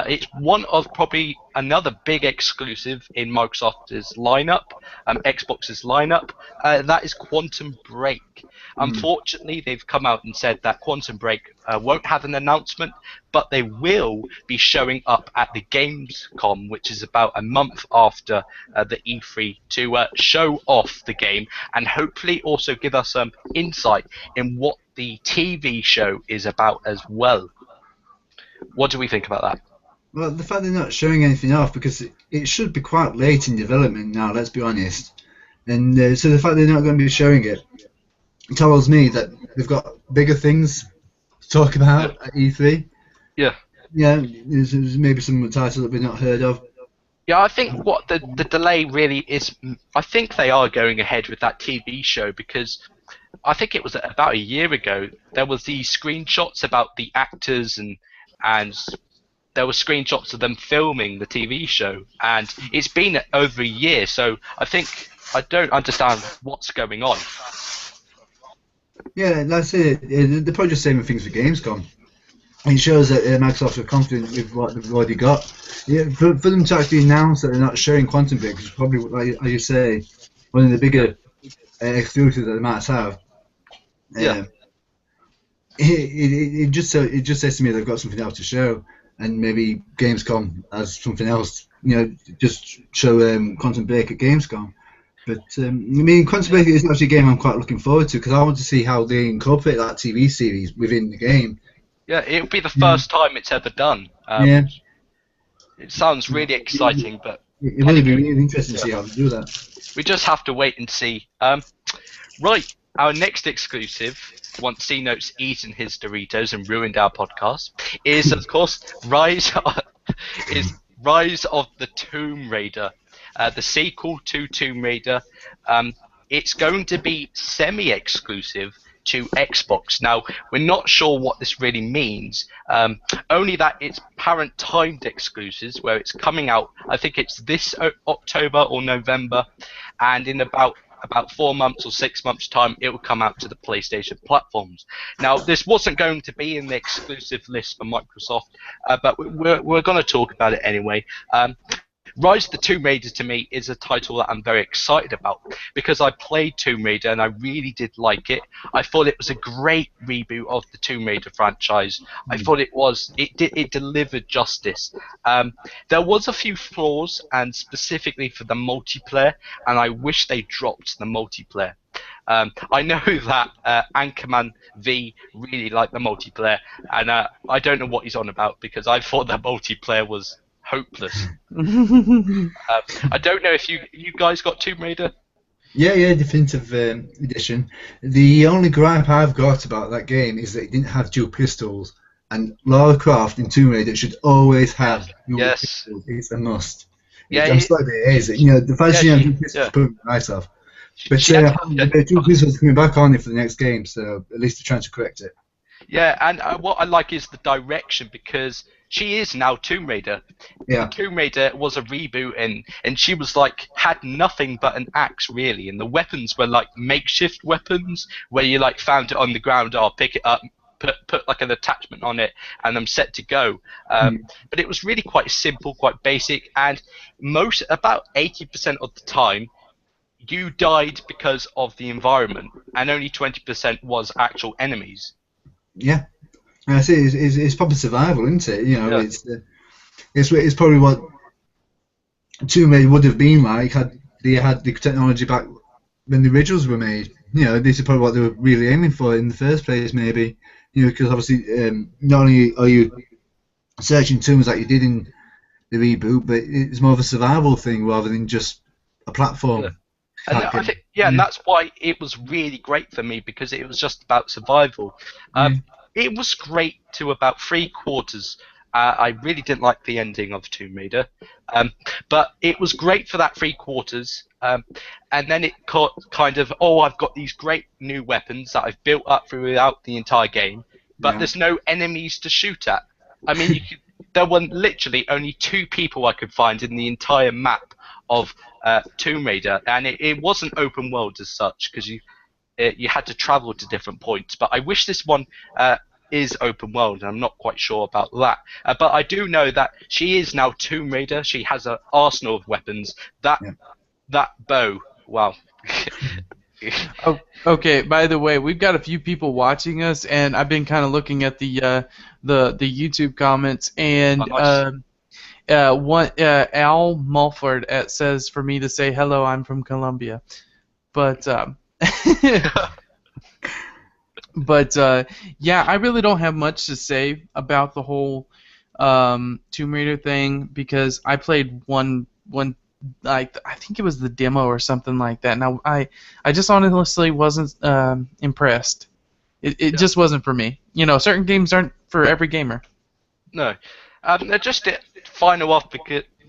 It's one of probably another big exclusive in Microsoft's lineup, Xbox's lineup. That is Quantum Break. Unfortunately, they've come out and said that Quantum Break won't have an announcement, but they will be showing up at the Gamescom, which is about a month after the E3, to show off the game and hopefully also give us some insight in what the TV show is about as well. What do we think about that? Well, the fact they're not showing anything off, because it should be quite late in development now, let's be honest. And so the fact they're not going to be showing it tells me that they've got bigger things to talk about at E3. Yeah. Yeah, there's maybe some titles that we've not heard of. Yeah, I think what the delay really is, I think they are going ahead with that TV show, because I think it was about a year ago, there was these screenshots about the actors and there were screenshots of them filming the TV show, and it's been over a year, so I don't understand what's going on. Yeah, that's it. They're probably just saving things for Gamescom. It shows that Microsoft are confident with what they've already got. Yeah, for them to actually announce that they're not showing Quantum Break, which is probably, like as you say, one of the bigger exclusives that they might have. Yeah. It just says to me they've got something else to show, and maybe Gamescom has something else. Just show Quantum Break at Gamescom. But I mean, Quantum Break is actually a game I'm quite looking forward to, because I want to see how they incorporate that TV series within the game. Yeah, it'll be the first time it's ever done. Yeah. It sounds really exciting, but it will be really interesting to see how they do that. We just have to wait and see. Right, our next exclusive, once C-Note's eaten his Doritos and ruined our podcast, is of course Rise of the Tomb Raider, the sequel to Tomb Raider. It's going to be semi-exclusive to Xbox. Now, we're not sure what this really means, only that it's parent timed exclusives, where it's coming out, I think it's this October or November, and in about 4 months or 6 months time it will come out to the PlayStation platforms. Now, this wasn't going to be in the exclusive list for Microsoft, but we're going to talk about it anyway. Rise of the Tomb Raider to me is a title that I'm very excited about, because I played Tomb Raider and I really did like it. I thought it was a great reboot of the Tomb Raider franchise. I thought it delivered justice. There was a few flaws, and specifically for the multiplayer, and I wish they dropped the multiplayer. I know that Anchorman V really liked the multiplayer, and I don't know what he's on about, because I thought the multiplayer was hopeless. I don't know if you guys got Tomb Raider. Yeah, definitive edition. The only gripe I've got about that game is that it didn't have dual pistols, and Lara Croft in Tomb Raider should always have dual pistols. It's a must. Yeah, I'm sorry, but it is. The fact you have dual pistols put me right off. But the dual pistols coming back on it for the next game, so at least they're trying to correct it. Yeah, and what I like is the direction, because she is now Tomb Raider. Yeah. Tomb Raider was a reboot, and she was had nothing but an axe really, and the weapons were like makeshift weapons where you found it on the ground, pick it up, put like an attachment on it, and I'm set to go. But it was really quite simple, quite basic, and about 80% of the time you died because of the environment, and only 20% was actual enemies. Yeah, I see. It's proper survival, isn't it? It's probably what Tomb Raider would have been like had they had the technology back when the originals were made. This is probably what they were really aiming for in the first place, maybe. Because obviously, not only are you searching tombs like you did in the reboot, but it's more of a survival thing rather than just a platform. Yeah. And I think, and that's why it was really great for me, because it was just about survival. It was great to about 3/4. I really didn't like the ending of Tomb Raider, but it was great for that 3/4. And then it kind of, I've got these great new weapons that I've built up throughout the entire game, but there's no enemies to shoot at. I mean, there were literally only 2 people I could find in the entire map of Tomb Raider, and it wasn't open world as such, because you had to travel to different points. But I wish this one is open world, and I'm not quite sure about that. But I do know that she is now Tomb Raider. She has an arsenal of weapons. That bow, wow. Oh, okay. By the way, we've got a few people watching us, and I've been kind of looking at the YouTube comments, and Oh, nice. one Al Mulford says for me to say hello. I'm from Colombia, but but yeah, I really don't have much to say about the whole Tomb Raider thing because I played one like I think it was the demo or something like that. Now I just honestly wasn't impressed. It just wasn't for me. You know, certain games aren't for every gamer. No. Just to final off the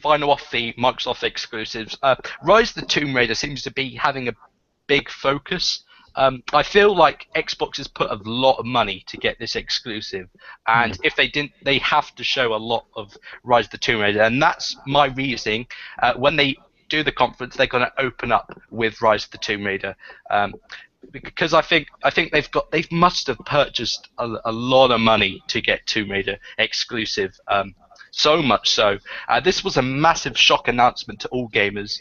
Microsoft exclusives. Rise of the Tomb Raider seems to be having a big focus. I feel like Xbox has put a lot of money to get this exclusive, and if they didn't, they have to show a lot of Rise of the Tomb Raider, and that's my reasoning. When they do the conference, they're going to open up with Rise of the Tomb Raider. Because I think they must have purchased a lot of money to get Tomb Raider exclusive. So much so, this was a massive shock announcement to all gamers.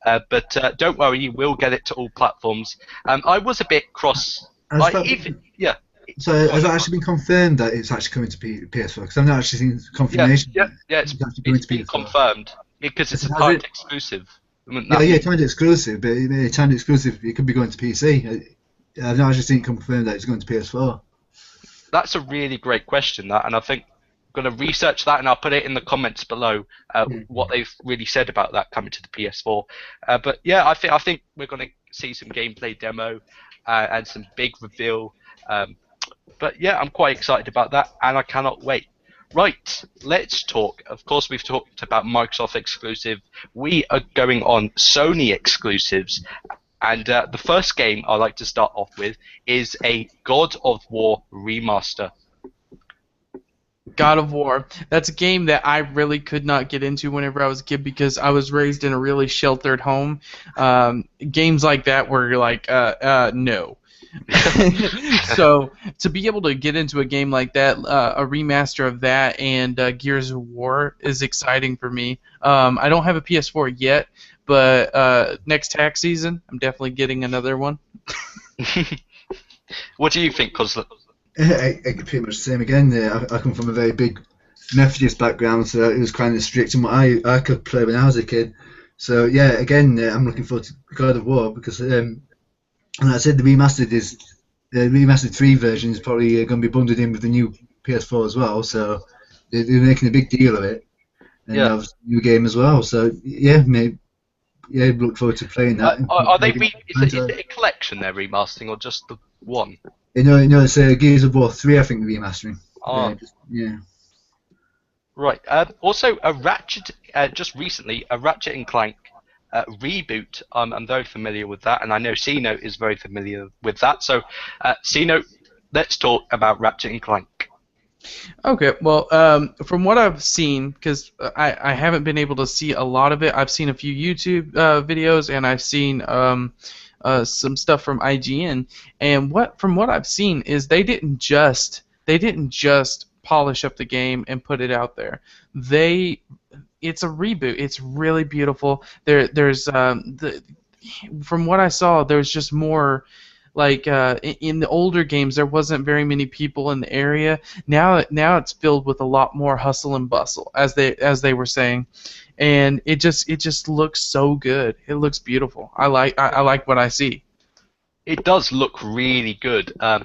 But don't worry, you will get it to all platforms. I was a bit cross. Yeah. So has it actually been confirmed that it's actually coming to PS4? Because I've not actually seen confirmation. Yeah, it's been confirmed because it's a timed exclusive. Timed exclusive, but timed exclusive, it could be going to PC. I've not actually seen it confirmed that it's going to PS4. That's a really great question, and I think I'm going to research that, and I'll put it in the comments below what they've really said about that coming to the PS4. But yeah, I think we're going to see some gameplay demo and some big reveal. But yeah, I'm quite excited about that, and I cannot wait. Right, let's talk. Of course, we've talked about Microsoft exclusive. We are going on Sony exclusives. And the first game I'd like to start off with is a God of War remaster. God of War. That's a game that I really could not get into whenever I was a kid because I was raised in a really sheltered home. Games like that were like, no. So to be able to get into a game like that, a remaster of that and Gears of War is exciting for me. I don't have a PS4 yet, but next tax season, I'm definitely getting another one. What do you think, Kozluk? I pretty much the same again. I come from a very big Methodist background, so it was kind of strict in what I could play when I was a kid. So yeah, again, I'm looking forward to God of War because, and I said the remastered 3 version is probably going to be bundled in with the new PS4 as well. So they're making a big deal of it, and obviously new game as well. So yeah, maybe. Yeah, look forward to playing that. Are they? Is it a collection they're remastering or just the one? No, it's Gears of War 3. I think they're remastering. Yeah. Right. Also, a Ratchet. Just recently, a Ratchet and Clank reboot. I'm very familiar with that, and I know Cino is very familiar with that. So, Cino, let's talk about Ratchet and Clank. Okay, well, from what I've seen, because I haven't been able to see a lot of it, I've seen a few YouTube videos, and I've seen some stuff from IGN, and from what I've seen is they didn't just polish up the game and put it out there. It's a reboot. It's really beautiful. There's from what I saw, there's just more. Like in the older games, there wasn't very many people in the area. Now it's filled with a lot more hustle and bustle, as they were saying, and it just looks so good. It looks beautiful. I like what I see. It does look really good. I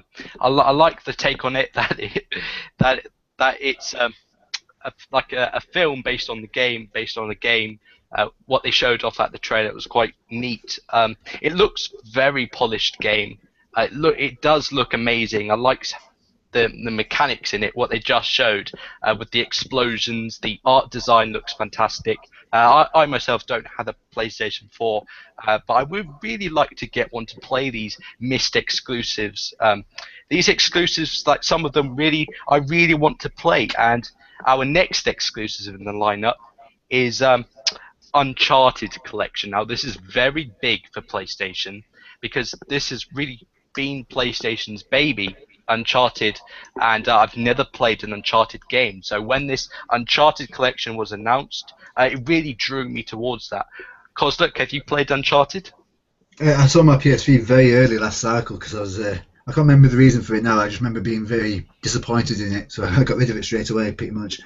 like the take on it that it's like a film based on the game. What they showed off at the trailer was quite neat. It looks very polished game. It does look amazing. I like the mechanics in it. What they just showed with the explosions, the art design looks fantastic. I myself don't have a PlayStation 4, but I would really like to get one to play these missed exclusives. These exclusives, like some of them, I really want to play. And our next exclusive in the lineup is Uncharted Collection. Now, this is very big for PlayStation because this has really been PlayStation's baby Uncharted, and I've never played an Uncharted game. So when this Uncharted collection was announced, it really drew me towards that. Kozluk, have you played Uncharted? I saw my PS3 very early last cycle because I was. I can't remember the reason for it now. I just remember being very disappointed in it, so I got rid of it straight away, pretty much.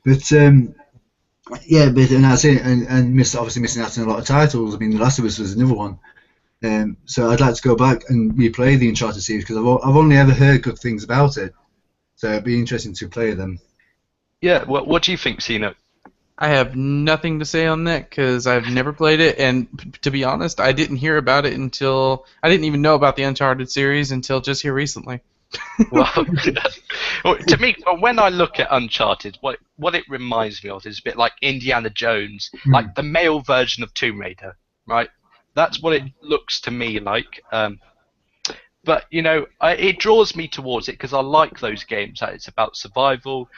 But yeah, and I say, and obviously missing out on a lot of titles. I mean, The Last of Us was another one. So I'd like to go back and replay the Uncharted series because I've only ever heard good things about it. So it'd be interesting to play them. Yeah. What do you think, Sino? I have nothing to say on that because I've never played it, and to be honest, I didn't hear about it until I didn't even know about the Uncharted series until just here recently. Well, to me, when I look at Uncharted, what it reminds me of is a bit like Indiana Jones, like the male version of Tomb Raider, right? That's what it looks to me like. But you know, it draws me towards it because I like those games. It's about survival.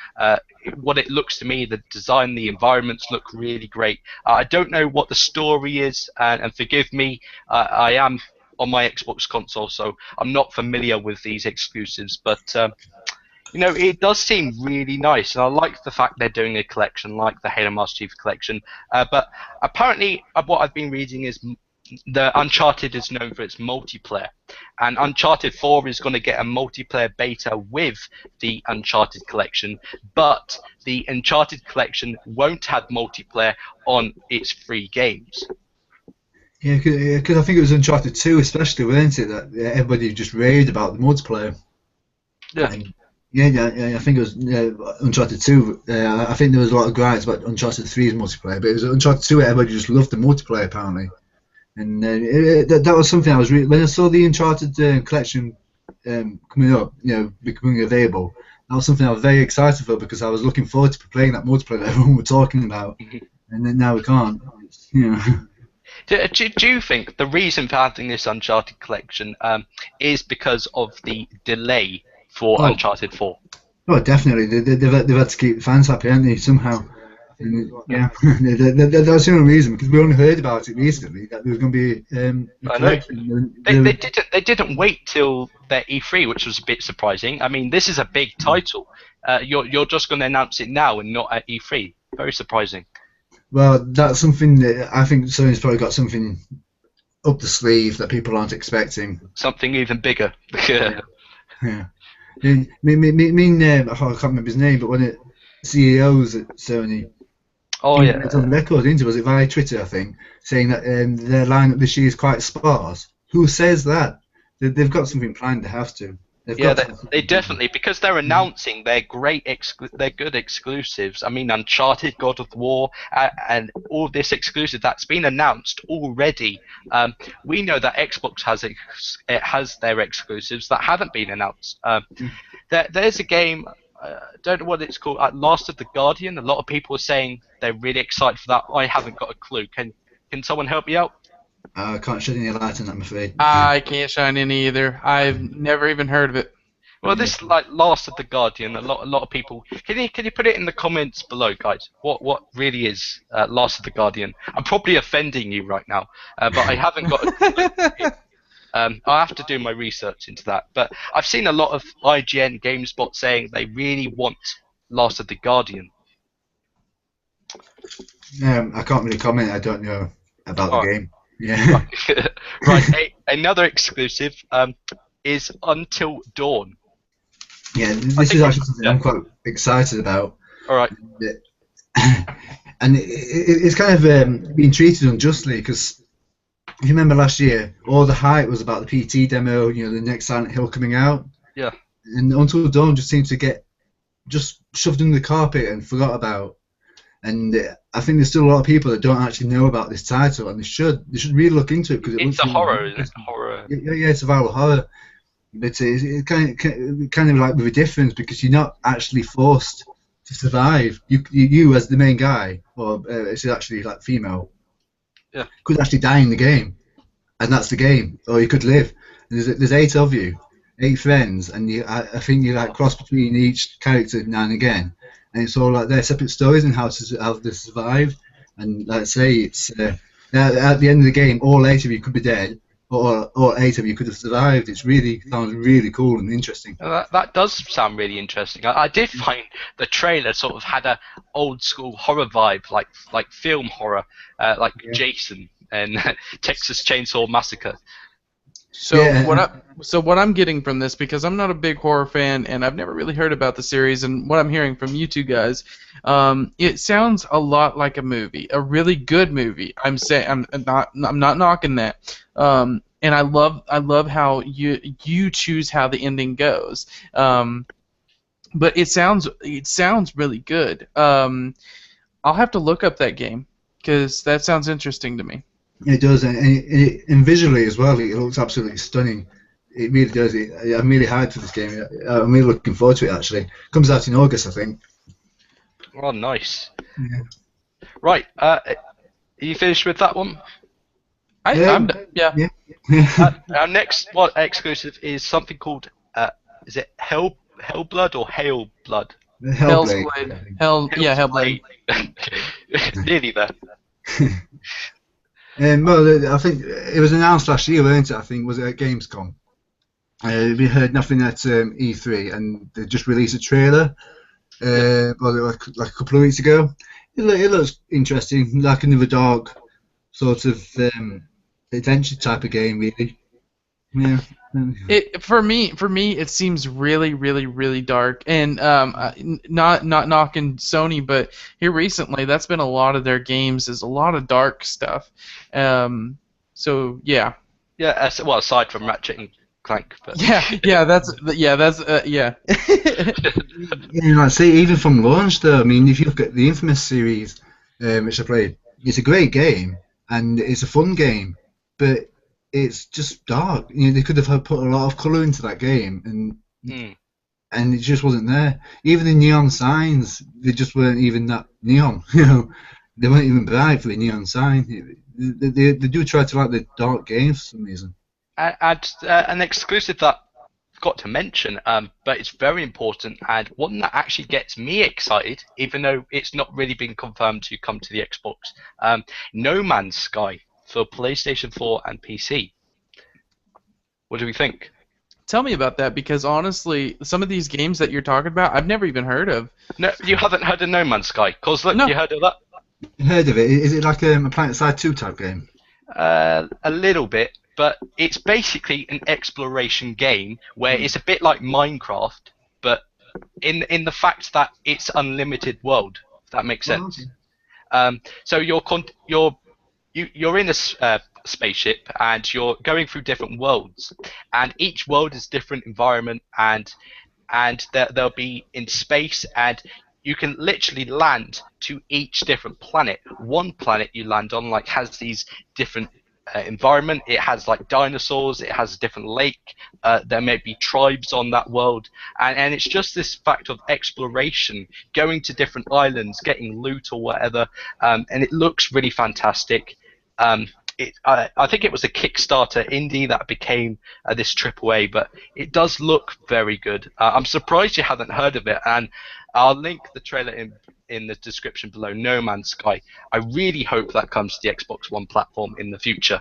What it looks to me, the design, the environments look really great. I don't know what the story is, and forgive me, I am on my Xbox console, so I'm not familiar with these exclusives. But you know, it does seem really nice, and I like the fact they're doing a collection like the Halo Master Chief Collection. But apparently, what I've been reading is the Uncharted is known for its multiplayer, and Uncharted 4 is going to get a multiplayer beta with the Uncharted collection, but the Uncharted collection won't have multiplayer on its free games. Yeah, because I think it was Uncharted 2 especially, wasn't it, that everybody just raved about the multiplayer. Yeah. And I think it was Uncharted 2. I think there was a lot of gripes about Uncharted 3's multiplayer, but it was Uncharted 2 everybody just loved the multiplayer apparently. And that was something I was when I saw the Uncharted collection coming up, becoming available. That was something I was very excited for because I was looking forward to playing that multiplayer that everyone was talking about, and then now we can't. Do you think the reason for having this Uncharted collection is because of the delay for Uncharted 4? Oh, definitely. They've had to keep fans happy, haven't they, somehow? And, yeah, that's the only reason because we only heard about it recently that there was going to be a collection. They didn't wait till their E3, which was a bit surprising. I mean, this is a big title. You're just going to announce it now and not at E3. Very surprising. Well, that's something that I think Sony's probably got something up the sleeve that people aren't expecting. Something even bigger. Yeah. I can't remember his name, but one of the CEOs at Sony. Oh yeah. It's on record, isn't it? Was it via Twitter, I think, saying that their lineup this year is quite sparse. Who says that? They've got something planned. They have to. They definitely, because they're announcing their their good exclusives. I mean, Uncharted, God of War, and all this exclusive that's been announced already. We know that Xbox has their exclusives that haven't been announced. There's a game. Don't know what it's called. Last of the Guardian. A lot of people are saying they're really excited for that. I haven't got a clue. Can someone help me out? I can't shed any light on that, I'm afraid. I can't shine any either. I've never even heard of it. Well, this like Last of the Guardian. A lot of people. Can you put it in the comments below, guys? What really is Last of the Guardian? I'm probably offending you right now, but I haven't got a clue. I have to do my research into that. But I've seen a lot of IGN GameSpot saying they really want Last of the Guardian. I can't really comment. I don't know about the game. Yeah. Right. Another exclusive is Until Dawn. Yeah, this is actually something I'm quite excited about. All right. And it's kind of being treated unjustly because if you remember last year, all the hype was about the PT demo, the next Silent Hill coming out. Yeah. And Until Dawn just seemed to get just shoved under the carpet and forgot about. And I think there's still a lot of people that don't actually know about this title, and they should really look into it because it's a horror. It's a horror. Yeah, it's a viral horror. But it's kind of like with a difference because you're not actually forced to survive. You as the main guy, or it's actually like female, could actually die in the game, and that's the game. Or you could live. There's 8 of you, 8 friends, and I think you like cross between each character now and again. And it's all like their separate stories and how they survive. And like I say, it's at the end of the game, all 8 of you could be dead, or 8 of you could have survived. It's really sounds really cool and interesting. That does sound really interesting. I did find the trailer sort of had a old school horror vibe, like film horror, like Jason and Texas Chainsaw Massacre. So what I'm getting from this, because I'm not a big horror fan and I've never really heard about the series, and what I'm hearing from you two guys, it sounds a lot like a movie, a really good movie. I'm not knocking that. And I love how you choose how the ending goes. But it sounds really good. I'll have to look up that game because that sounds interesting to me. It does, and visually as well, it looks absolutely stunning. It really does. I'm really hyped for this game. I'm really looking forward to it, actually. Comes out in August, I think. Oh, nice. Yeah. Right, are you finished with that one? I'm yeah. Our next exclusive is something called, is it Hellblood or Hailblood? Hellblade. Hellblade. Nearly there. Well, I think it was announced last year, wasn't it? I think was it at Gamescom. We heard nothing at E3, and they just released a trailer. Like a couple of weeks ago. It looks interesting, like another dark sort of adventure type of game, really. Yeah. For me, it seems really, really, really dark, and not knocking Sony, but here recently, that's been a lot of their games is a lot of dark stuff. So yeah. Yeah. Well, aside from Ratchet and Clank, but that's. See, even from launch, though, I mean, if you look at the Infamous series, which I played, it's a great game and it's a fun game, but it's just dark. They could have put a lot of colour into that game, and it just wasn't there. Even the neon signs, they just weren't even that neon. They weren't even bright for the neon sign. They do try to like the dark games for some reason. And an exclusive that I've got to mention, but it's very important and one that actually gets me excited, even though it's not really been confirmed to come to the Xbox. No Man's Sky for PlayStation 4 and PC. What do we think? Tell me about that, because honestly, some of these games that you're talking about, I've never even heard of. No, you haven't heard of No Man's Sky? Kozluk, No. You heard of that? Heard of it? Is it like a Planet Side 2 type game? A little bit, but it's basically an exploration game where it's a bit like Minecraft, but in the fact that it's unlimited world. If that makes sense. So you're in a spaceship and you're going through different worlds, and each world is different environment, and they'll be in space, and you can literally land to each different planet. One planet you land on has these different environment. It has dinosaurs. It has a different lake. There may be tribes on that world, and it's just this fact of exploration, going to different islands, getting loot or whatever, and it looks really fantastic. I think it was a Kickstarter indie that became this AAA, but it does look very good. I'm surprised you haven't heard of it, and I'll link the trailer in the description below. No Man's Sky. I really hope that comes to the Xbox One platform in the future.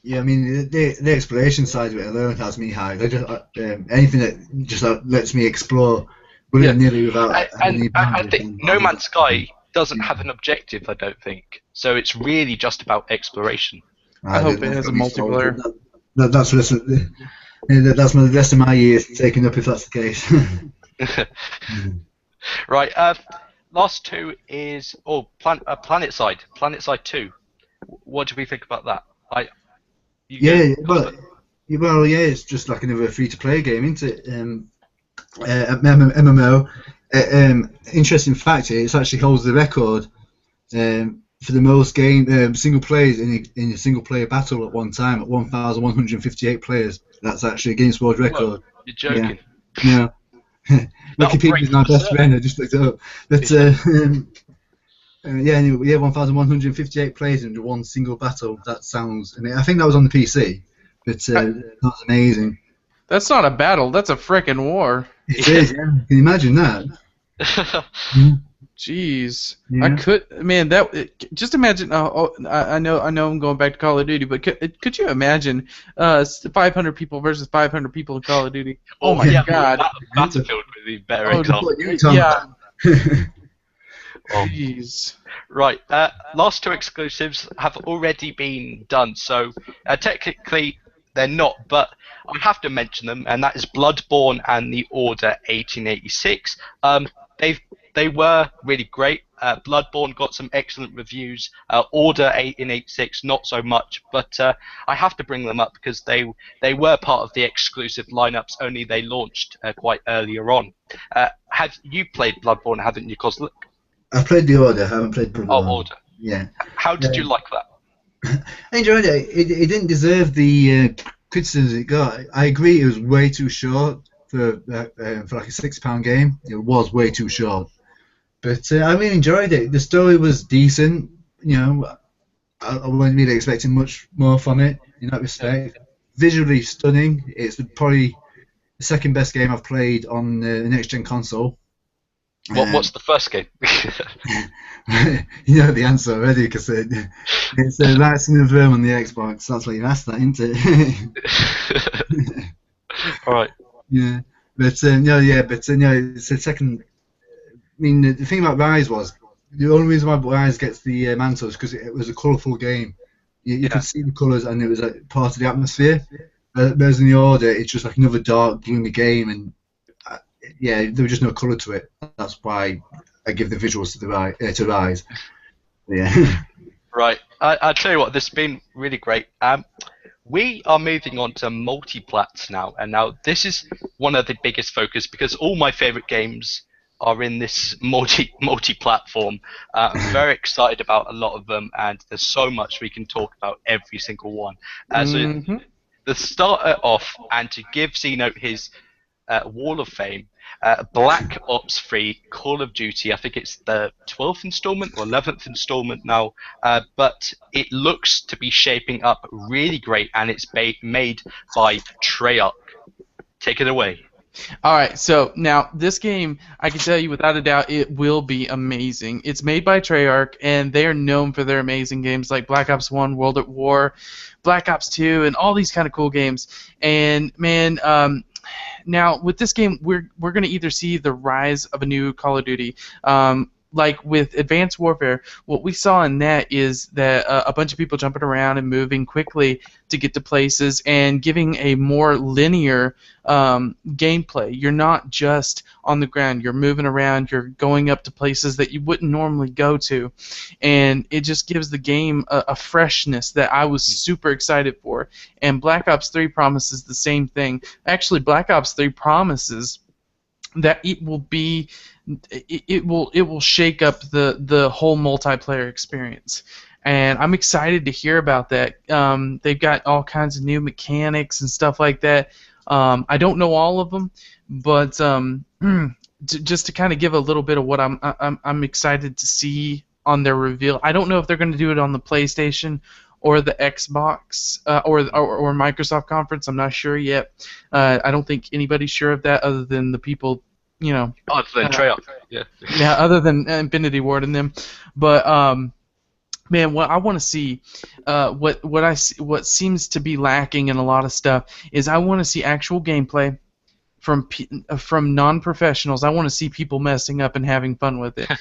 Yeah, I mean the exploration side of it alone has me high. Anything that just lets me explore willy-nilly without any I think No Man's Sky doesn't have an objective, I don't think. So it's really just about exploration. I hope it has a multiplayer. That's the rest of my years taken up if that's the case. Right. Last two is Planet Side 2. What do we think about that? It's just like another free-to-play game, isn't it? MMO. Interesting fact, it actually holds the record for the most single players in a single player battle at one time at 1,158 players. That's actually a Guinness World Record. What? You're joking. Yeah. Wikipedia is my best friend. I just looked it up. But anyway, 1,158 players in one single battle. That sounds. I mean, I think that was on the PC, but that's amazing. That's not a battle. That's a frickin' war. It is. Yeah. Can you imagine that? Jeez, I Yeah. could, man. Just imagine. I know, I'm going back to Call of Duty, but could you imagine 500 people versus 500 people in Call of Duty? Oh Or my yeah, or God. Battlefield would be a better Oh, example. What you, Tom? yeah. Oh. Jeez. Right, last two exclusives have already been done, so technically they're not, but I have to mention them, and that is Bloodborne and The Order 1886. They were really great. Bloodborne got some excellent reviews. Order 1886 not so much, but I have to bring them up because they were part of the exclusive lineups. Only they launched quite earlier on. Have you played Bloodborne? Haven't you, Kozluk? I've played The Order. I haven't played Oh, Brotherhood. Order. Yeah. How did you like that? I enjoyed it. It didn't deserve the criticism it got. I agree it was way too short for like a £6 game. It was way too short. But I really enjoyed it. The story was decent. You know, I wasn't really expecting much more from it in that respect. Visually stunning. It's probably the second best game I've played on the next gen console. What's the first game? You know the answer already because it's Lightning of Rome on the Xbox. That's what you asked, that, isn't it? All right. Yeah, but no, it's the second. I mean, the thing about Rise was the only reason why Rise gets the mantle is because it was a colourful game. You could see the colours and it was like part of the atmosphere. Whereas in The Order, it's just like another dark, gloomy game, and there was just no colour to it. That's why I give the visuals to Rise. Yeah. Right. I'll tell you what, this has been really great. We are moving on to multi-plats now, and now this is one of the biggest focus because all my favourite games are in this multi-platform. I'm very excited about a lot of them, and there's so much we can talk about every single one. So to start off, and to give Zeno his Wall of Fame, Black Ops 3 Call of Duty. I think it's the 12th installment or 11th installment now, but it looks to be shaping up really great, and it's made by Treyarch. Take it away. All right, so now this game, I can tell you without a doubt, it will be amazing. It's made by Treyarch, and they are known for their amazing games like Black Ops 1, World at War, Black Ops 2, and all these kind of cool games. And man, now with this game, we're going to either see the rise of a new Call of Duty. Like with Advanced Warfare, what we saw in that is that a bunch of people jumping around and moving quickly to get to places and giving a more linear gameplay. You're not just on the ground. You're moving around. You're going up to places that you wouldn't normally go to. And it just gives the game a freshness that I was super excited for. And Black Ops 3 promises the same thing. Actually, Black Ops 3 promises that it will be it will shake up the whole multiplayer experience, and I'm excited to hear about that. They've got all kinds of new mechanics and stuff like that. I don't know all of them, but just to kind of give a little bit of what I'm excited to see on their reveal. I don't know if they're going to do it on the PlayStation or the Xbox or Microsoft conference. I'm not sure yet. I don't think anybody's sure of that other than the people, you know. Other than Treyarch, yeah. Yeah, other than Infinity Ward and them. But man, what I want to see, what seems to be lacking in a lot of stuff is I want to see actual gameplay from non-professionals. I want to see people messing up and having fun with it.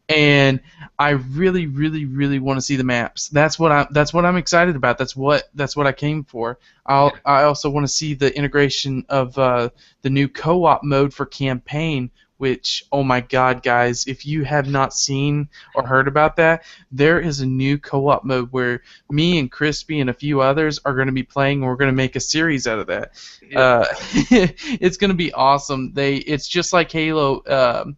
And I really, really, really want to see the maps. That's what I'm excited about. That's what I came for. I also want to see the integration of the new co-op mode for campaign. Which, oh my God, guys! If you have not seen or heard about that, there is a new co-op mode where me and Crispy and a few others are going to be playing, and we're going to make a series out of that. Yeah. It's going to be awesome. It's just like Halo.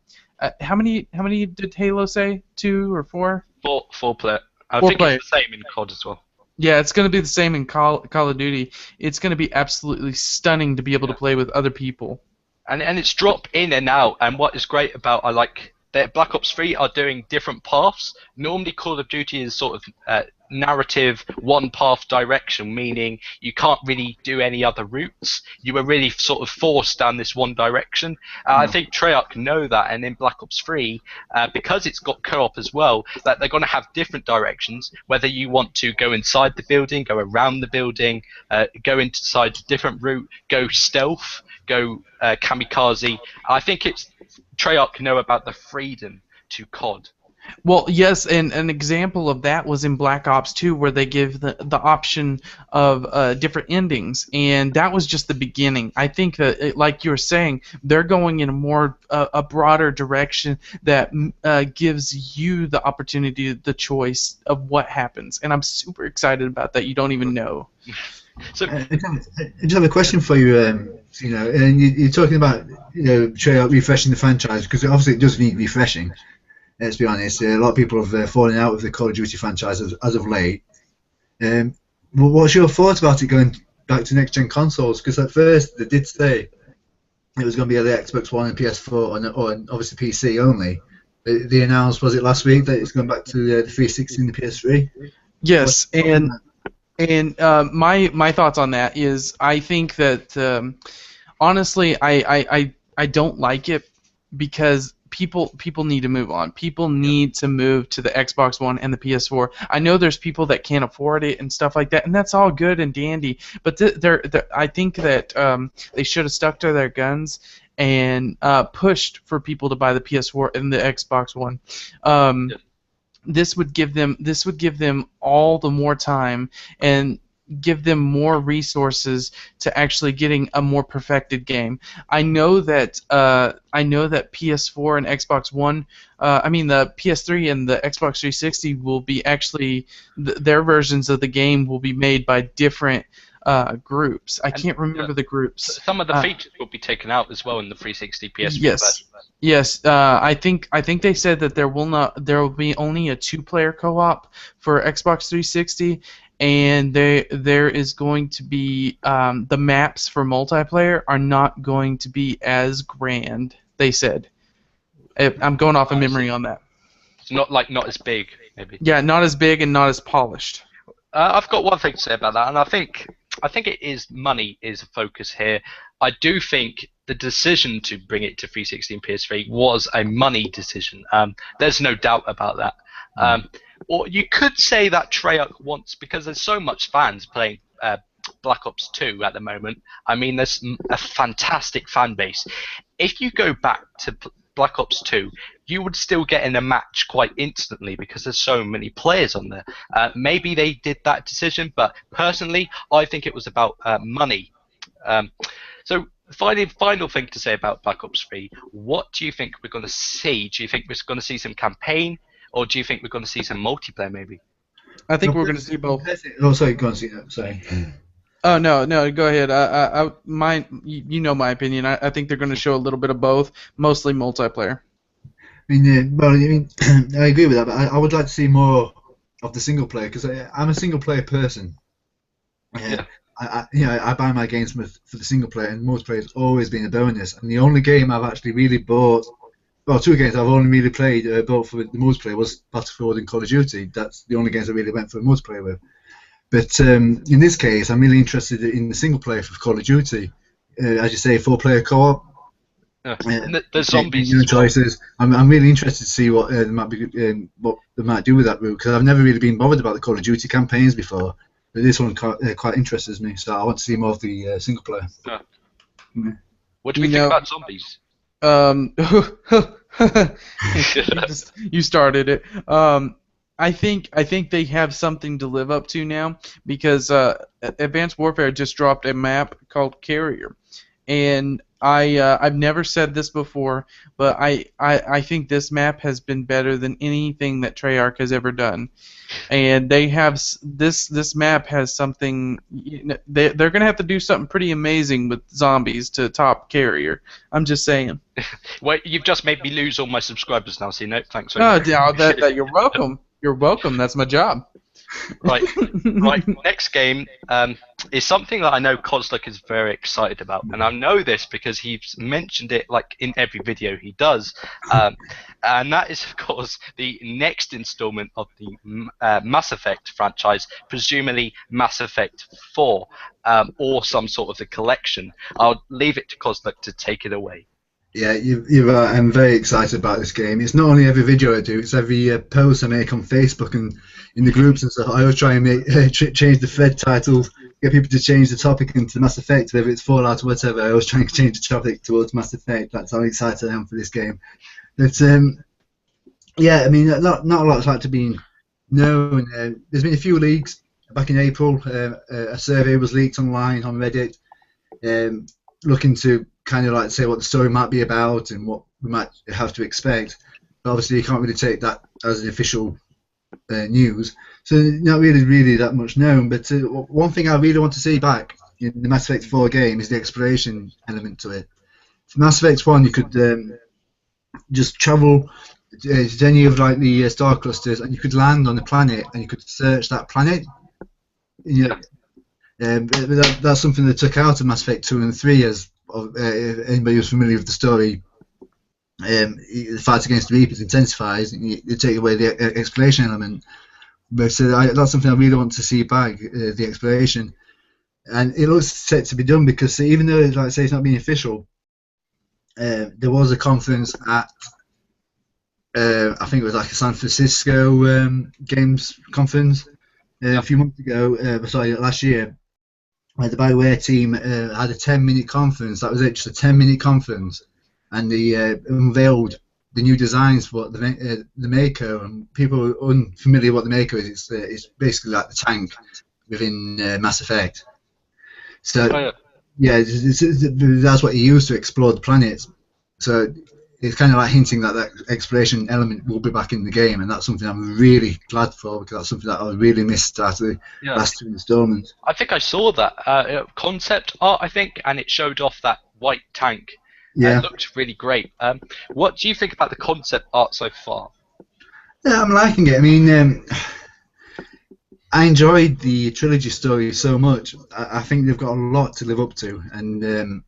How many did Halo say? 2 or 4? Four player. I Four think player. It's the same in COD as well. Yeah, it's going to be the same in Call of Duty. It's going to be absolutely stunning to be able to play with other people. And it's drop in and out. And what is great about I like that Black Ops 3 are doing different paths. Normally, Call of Duty is sort of narrative one path direction, meaning you can't really do any other routes. You were really sort of forced down this one direction. I think Treyarch know that, and in Black Ops 3, because it's got co-op as well, that they're going to have different directions, whether you want to go inside the building, go around the building, go inside a different route, go stealth, go kamikaze. I think it's Treyarch know about the freedom to COD. Well, yes, and an example of that was in Black Ops 2, where they give the option of different endings, and that was just the beginning. I think that, like you were saying, they're going in a broader direction that gives you the opportunity, the choice of what happens, and I'm super excited about that. You don't even know. So, I just have a question for you. And you're talking about Treyarch refreshing the franchise, because obviously it does need refreshing. Let's be honest, a lot of people have fallen out with the Call of Duty franchise as of late. What's your thoughts about it going back to next-gen consoles? Because at first they did say it was going to be the Xbox One and PS4 or obviously PC only. They announced, was it last week, that it's going back to the 360 and the PS3? Yes, and my thoughts on that is I think that honestly I don't like it because people need to move on. People need to move to the Xbox One and the PS4. I know there's people that can't afford it and stuff like that, and that's all good and dandy. But I think that they should have stuck to their guns and pushed for people to buy the PS4 and the Xbox One. This would give them all the more time and give them more resources to actually getting a more perfected game. I know that PS4 and Xbox One, the PS3 and the Xbox 360 will be actually their versions of the game will be made by different groups. I can't remember the groups. Some of the features will be taken out as well in the 360 PS4 version. Yes. I think they said that there will be only a 2-player co-op for Xbox 360. And there is going to be the maps for multiplayer are not going to be as grand. They said. I'm going off of memory on that. Not as big, maybe. Yeah, not as big and not as polished. I've got one thing to say about that, and I think it is money is a focus here. I do think the decision to bring it to 360 and PS3 was a money decision. There's no doubt about that. Or you could say that Treyarch wants, because there's so much fans playing Black Ops 2 at the moment. I mean, there's a fantastic fan base. If you go back to Black Ops 2, you would still get in a match quite instantly because there's so many players on there. Maybe they did that decision, but personally, I think it was about money. So, final thing to say about Black Ops 3, what do you think we're going to see? Do you think we're going to see some campaign? Or do you think we're going to see some multiplayer, maybe? I think we're going to see both. Oh, sorry, go on, sorry. Oh, no, go ahead. You know my opinion. I think they're going to show a little bit of both, mostly multiplayer. I agree with that, but I would like to see more of the single player, because I'm a single player person. I buy my games for the single player, and multiplayer has always been a bonus. And the only game I've actually really bought. Well, 2 games I've only really played both for the multiplayer was Battlefield and Call of Duty. That's the only games I really went for multiplayer with. But in this case, I'm really interested in the single player for Call of Duty. As you say, 4-player co-op. The zombies. New choices. I'm really interested to see what they might do with that route, because I've never really been bothered about the Call of Duty campaigns before. But this one quite interests me, so I want to see more of the single player. What do we think about zombies? You started it. I think they have something to live up to now, because Advanced Warfare just dropped a map called Carrier, and I've never said this before, but I think this map has been better than anything that Treyarch has ever done, and they have this map has something. They're gonna have to do something pretty amazing with zombies to top Carrier. I'm just saying. Well, you've just made me lose all my subscribers now, so thanks. Oh, yeah, you're welcome. You're welcome. That's my job. Right, right. Next game is something that I know Kozluk is very excited about, and I know this because he's mentioned it like in every video he does, and that is of course the next installment of the Mass Effect franchise, presumably Mass Effect 4, or some sort of the collection. I'll leave it to Kozluk to take it away. Yeah, you're right. I'm very excited about this game. It's not only every video I do; it's every post I make on Facebook and in the groups and stuff. I always try and make change the thread titles, get people to change the topic into Mass Effect, whether it's Fallout or whatever. I always try and change the topic towards Mass Effect. That's how excited I am for this game. But yeah, I mean, not a lot's like to be known. There's been a few leaks. Back in April, a survey was leaked online on Reddit, looking to kind of like say what the story might be about and what we might have to expect. But obviously, you can't really take that as an official news, so not really that much known. But one thing I really want to see back in the Mass Effect 4 game is the exploration element to it. For Mass Effect 1, you could just travel to any of like the star clusters, and you could land on the planet and you could search that planet. Yeah. But that's something they took out of Mass Effect 2 and 3, as anybody who's familiar with the story. The fight against the Reapers intensifies, and you take away the exploration element. But that's something I really want to see back, the exploration. And it looks set to be done because even though, like I say, it's not being official, there was a conference at, I think it was like a San Francisco games conference a few months ago, sorry, last year, where the BioWare team had a 10-minute conference. That was it, just a 10-minute conference, and they unveiled the new designs for the Mako. And people who are unfamiliar with what the Mako is, it's basically like the tank within Mass Effect. So yeah, that's what you use to explore the planets. So it's kind of like hinting that that exploration element will be back in the game, and that's something I'm really glad for, because that's something that I really missed out of the last two installments. I think I saw that concept art, I think, and it showed off that white tank. Yeah. It looked really great. What do you think about the concept art so far? Yeah, I'm liking it. I mean, I enjoyed the trilogy story so much. I think they've got a lot to live up to, and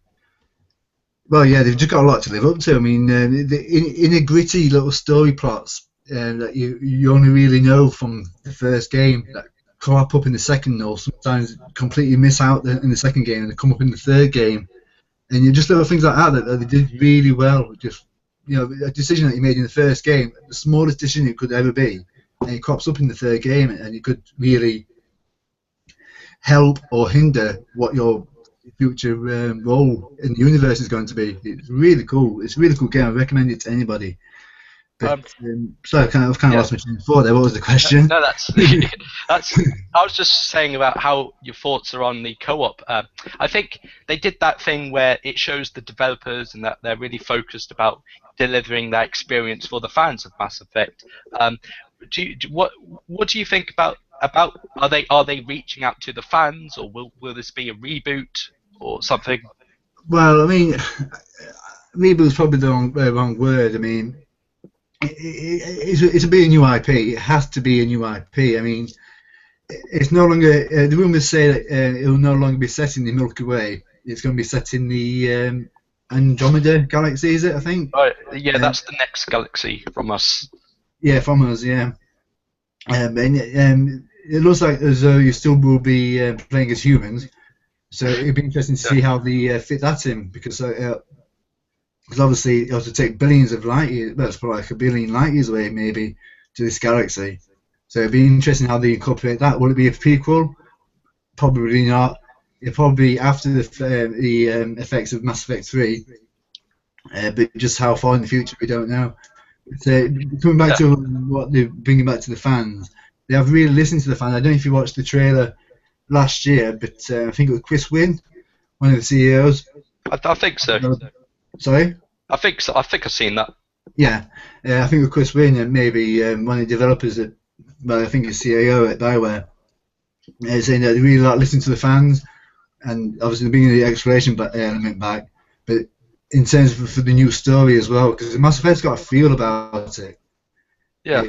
well, yeah, they've just got a lot to live up to. I mean, in a gritty little story plots that you only really know from the first game, that crop up in the second, or sometimes completely miss out in the second game and they come up in the third game, and you just little things like that that they did really well. Just, you know, a decision that you made in the first game, the smallest decision it could ever be, and it crops up in the third game, and it could really help or hinder what your future role in the universe is going to be. It's really cool. It's a really cool game. I recommend it to anybody. But, so I've kind of lost my train of thought there. What was the question? No, that's I was just saying about how your thoughts are on the co-op. I think they did that thing where it shows the developers and that they're really focused about delivering that experience for the fans of Mass Effect. What do you think about are they reaching out to the fans, or will this be a reboot or something? Well, I mean, reboot is probably the wrong word. I mean, it's a be a new IP. It has to be a new IP. I mean, it's no longer. The rumors say that it will no longer be set in the Milky Way. It's going to be set in the Andromeda galaxy, is it? I think. Yeah, that's the next galaxy from us. Yeah, from us. Yeah. And it looks like as though you still will be playing as humans, so it'd be interesting to see how they fit that in, because obviously you have to take billions of light years, well, it's probably like a billion light years away maybe, to this galaxy. So it'd be interesting how they incorporate that. Will it be a prequel? Probably not. It'll probably be after the effects of Mass Effect 3, but just how far in the future we don't know. Coming back to what they're bringing back to the fans, they have really listened to the fans. I don't know if you watched the trailer last year, but I think it was Chris Wynn, one of the CEOs. I think so. Sorry? I think so. I think I've seen that. Yeah, I think it was Chris Wynn and maybe one of the developers at, well, I think it's CEO at BioWare, saying that they really like listening to the fans, and obviously they're bringing the exploration element back, but in terms of for the new story as well, because Mass Effect's got a feel about it. Yeah.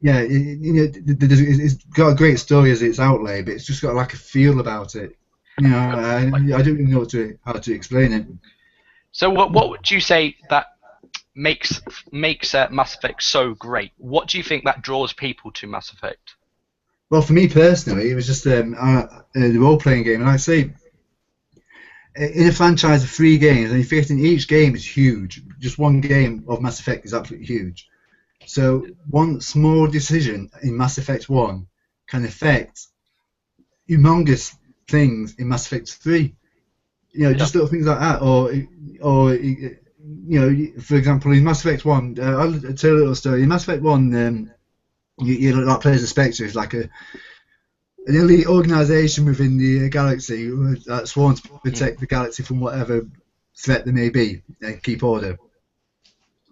yeah, it's got a great story as its outlay, but it's just got like a feel about it. I don't even know how to explain it. So what would you say that makes Mass Effect so great? What do you think that draws people to Mass Effect? Well, for me personally, it was just the role-playing game, and I'd say in a franchise of 3 games, and you're forgetting each game is huge. Just one game of Mass Effect is absolutely huge. So one small decision in Mass Effect 1 can affect humongous things in Mass Effect 3. Just little things like that, or for example, in Mass Effect 1, I'll tell a little story. In Mass Effect 1, you like play as a Spectre, it's like an elite organisation within the galaxy that's sworn to protect the galaxy from whatever threat there may be and keep order.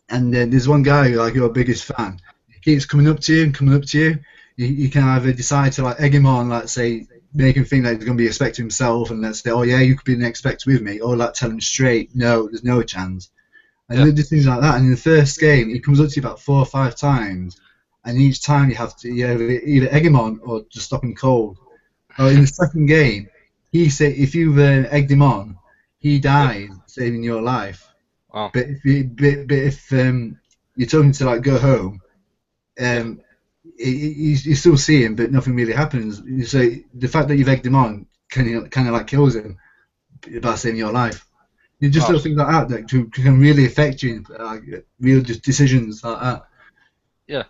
And there's one guy who, like, your biggest fan. He keeps coming up to you and coming up to you. You can either decide to like egg him on, like say, make him think that he's going to be a Spectre himself, and let's say, oh yeah, you could be an Spectre with me, or like tell him straight, no, there's no chance. And just things like that. And in the first game, he comes up to you about 4 or 5 times, and each time you have to either egg him on or just stop him cold. Or in the second game, he say if you've egged him on, he dies, saving your life. Wow. But if you tell him to like go home, you still see him, but nothing really happens. So the fact that you've egged him on kind of like kills him by saving your life. You just little things like that can really affect you, like real decisions like that. Yeah.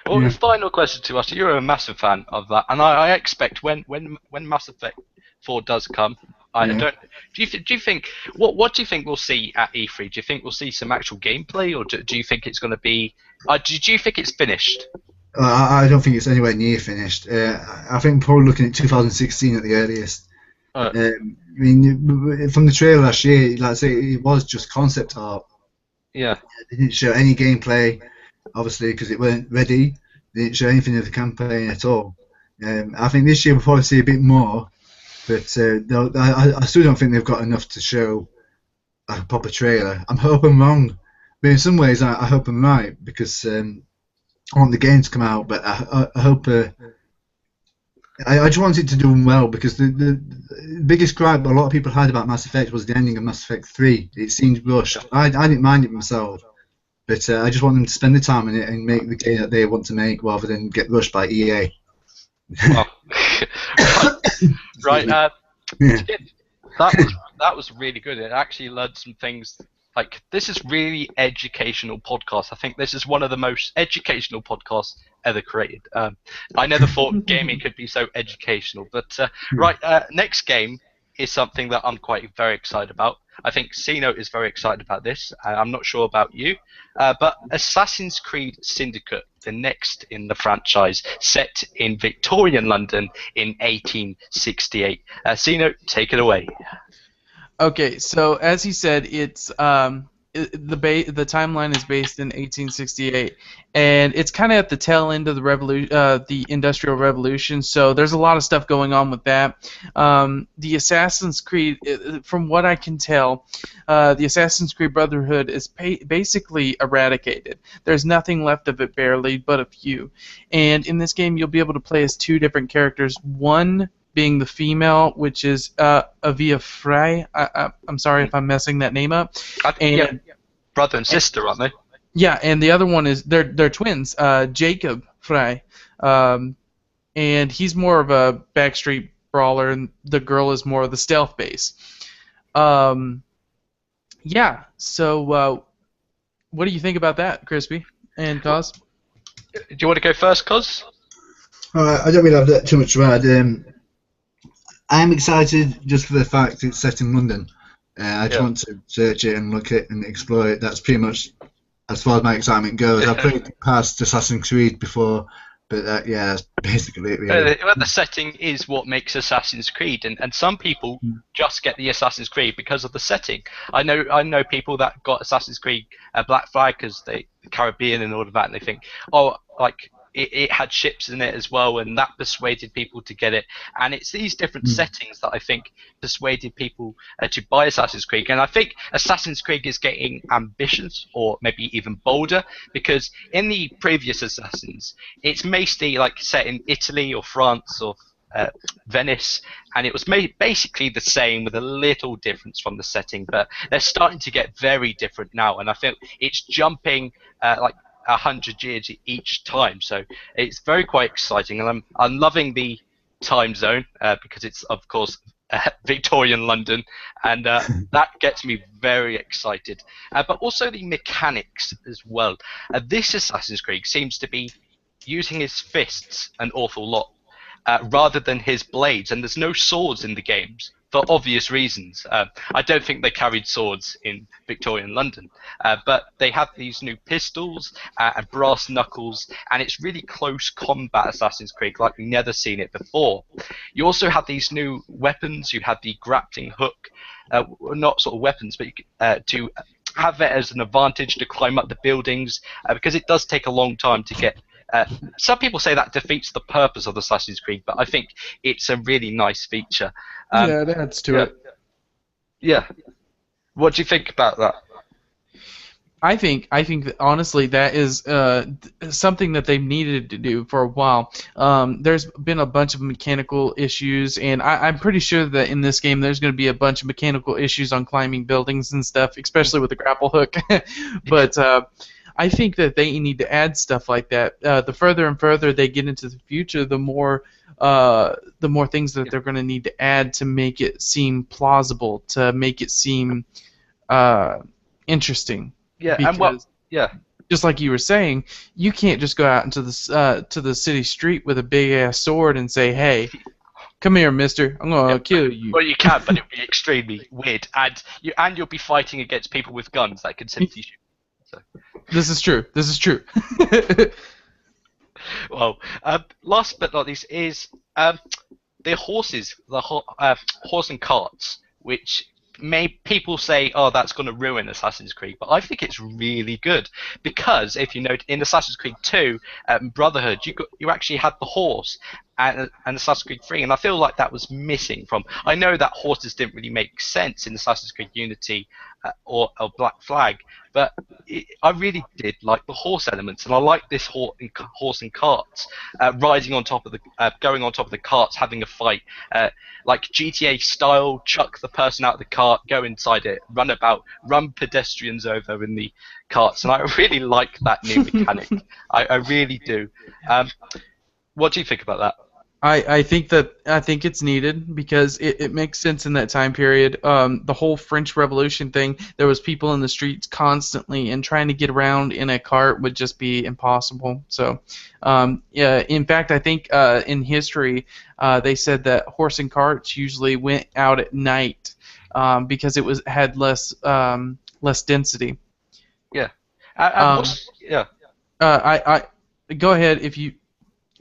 Well, the final question to us: you're a massive fan of that, and I expect when Mass Effect 4 does come, Do you think what do you think we'll see at E3? Do you think we'll see some actual gameplay, or do you think it's going to be? Do you think it's finished? I don't think it's anywhere near finished. I think we're probably looking at 2016 at the earliest. I mean, from the trailer last year, like I say, it was just concept art. Yeah. They didn't show any gameplay, obviously, because it weren't ready. They didn't show anything of the campaign at all. I think this year we'll probably see a bit more, but I still don't think they've got enough to show a proper trailer. I hope I'm wrong, but in some ways I hope I'm right, because I want the game to come out, but I hope. I just want it to do well, because the biggest gripe a lot of people had about Mass Effect was the ending of Mass Effect 3. It seemed rushed. I didn't mind it myself, but I just want them to spend the time in it and make the game that they want to make, rather than get rushed by EA. Oh. Right. That was really good. It actually learned some things. Like, this is really educational podcast. I think this is one of the most educational podcasts ever created. I never thought gaming could be so educational. But next game is something that I'm very excited about. I think Cino is very excited about this. I'm not sure about you, but Assassin's Creed Syndicate, the next in the franchise, set in Victorian London in 1868. Cino, take it away. Okay, so as he said, it's the timeline is based in 1868, and it's kind of at the tail end of the Industrial Revolution. So there's a lot of stuff going on with that. The Assassin's Creed, from what I can tell, the Assassin's Creed Brotherhood is basically eradicated. There's nothing left of it, barely, but a few. And in this game, you'll be able to play as 2 different characters. One being the female, which is Avia Frey. I'm sorry if I'm messing that name up. Brother and sister, aren't they? Yeah, and the other one is they're twins, Jacob Frey, and he's more of a backstreet brawler, and the girl is more of the stealth base. Yeah. So, what do you think about that, Crispy and Koz? Do you want to go first, Koz? I don't really have that too much to add. I'm excited just for the fact it's set in London. I just want to search it and look at it and explore it. That's pretty much as far as my excitement goes. I've played past Assassin's Creed before, but that's basically it, really. The setting is what makes Assassin's Creed, and some people just get the Assassin's Creed because of the setting. I know people that got Assassin's Creed Black Flag because the Caribbean and all of that, and they think, it had ships in it as well, and that persuaded people to get it. And it's these different settings that I think persuaded people to buy Assassin's Creed. And I think Assassin's Creed is getting ambitious, or maybe even bolder, because in the previous Assassins, it's mostly like set in Italy or France or Venice, and it was basically the same with a little difference from the setting, but they're starting to get very different now, and I think it's jumping like 100 years each time, so it's very quite exciting, and I'm loving the time zone because it's of course Victorian London, and that gets me very excited, but also the mechanics as well. This Assassin's Creed seems to be using his fists an awful lot rather than his blades, and there's no swords in the games for obvious reasons. I don't think they carried swords in Victorian London, but they have these new pistols and brass knuckles, and it's really close combat Assassin's Creed like we've never seen it before. You also have these new weapons. You have the grappling hook, not sort of weapons, but to have it as an advantage to climb up the buildings, because it does take a long time to get. Some people say that defeats the purpose of Assassin's Creed, but I think it's a really nice feature. Yeah, it adds to it. Yeah. What do you think about that? I think that honestly that is something that they've needed to do for a while. There's been a bunch of mechanical issues, and I'm pretty sure that in this game there's going to be a bunch of mechanical issues on climbing buildings and stuff, especially with the grapple hook. But I think that they need to add stuff like that. The further and further they get into the future, the more things that they're going to need to add to make it seem plausible, to make it seem interesting. Yeah, because and just like you were saying, you can't just go out into the to the city street with a big ass sword and say, "Hey, come here, mister. I'm gonna kill you." Well, you can, but it would be extremely weird, and you'll be fighting against people with guns that can simply shoot. So. This is true. This is true. Well, last but not least is the horses, horse and carts, which people say, oh, that's going to ruin Assassin's Creed, but I think it's really good, because if you note in Assassin's Creed 2, Brotherhood, you actually had the horse, and Assassin's Creed 3, and I feel like that was missing from. I know that horses didn't really make sense in Assassin's Creed Unity or Black Flag, but I really did like the horse elements, and I like this horse and carts riding on top of going on top of the carts, having a fight, like GTA style. Chuck the person out of the cart, go inside it, run about, run pedestrians over in the carts, and I really like that new mechanic. I really do. What do you think about that? I think it's needed because it makes sense in that time period. The whole French Revolution thing, there was people in the streets constantly, and trying to get around in a cart would just be impossible. So, yeah. In fact, I think in history they said that horse and carts usually went out at night because it had less density. Yeah. Yeah. I go ahead if you.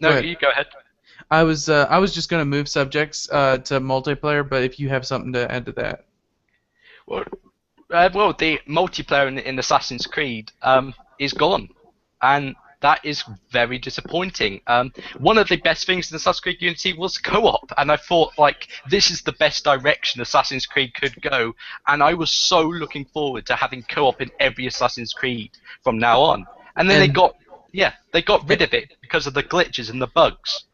No, you go ahead. I was just going to move subjects to multiplayer, but if you have something to add to that. Well, the multiplayer in Assassin's Creed is gone, and that is very disappointing. One of the best things in Assassin's Creed Unity was co-op, and I thought, like, this is the best direction Assassin's Creed could go, and I was so looking forward to having co-op in every Assassin's Creed from now on. And then they got rid of it because of the glitches and the bugs.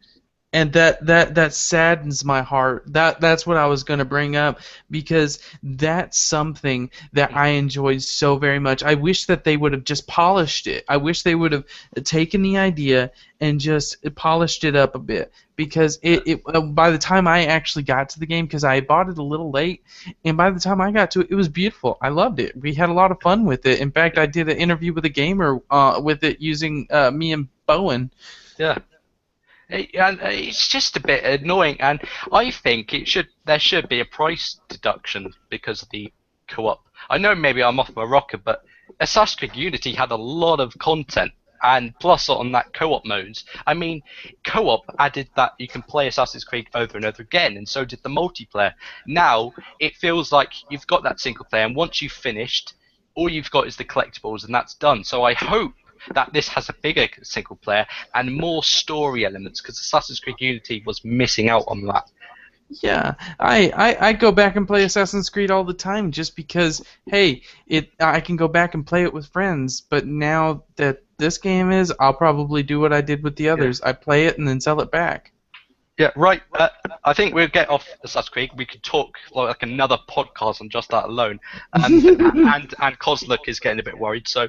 And that saddens my heart. That's what I was going to bring up, because that's something that I enjoyed so very much. I wish that they would have just polished it. I wish they would have taken the idea and just polished it up a bit, because it by the time I actually got to the game, because I bought it a little late, and by the time I got to it, it was beautiful. I loved it. We had a lot of fun with it. In fact, I did an interview with a gamer with it using me and Bowen. Yeah. And it's just a bit annoying, and I think there should be a price deduction because of the co-op. I know maybe I'm off my rocker, but Assassin's Creed Unity had a lot of content, and plus on that co-op modes. I mean, co-op added that you can play Assassin's Creed over and over again, and so did the multiplayer. Now it feels like you've got that single player, and once you've finished, all you've got is the collectibles, and that's done. So I hope that this has a bigger single player and more story elements, because Assassin's Creed Unity was missing out on that. Yeah, I go back and play Assassin's Creed all the time just because, hey, I can go back and play it with friends. But now that this game is, I'll probably do what I did with the others. I play it and then sell it back. Yeah, right. I think we'll get off Assassin's Creed. We could talk like another podcast on just that alone. And Kozluk is getting a bit worried. So,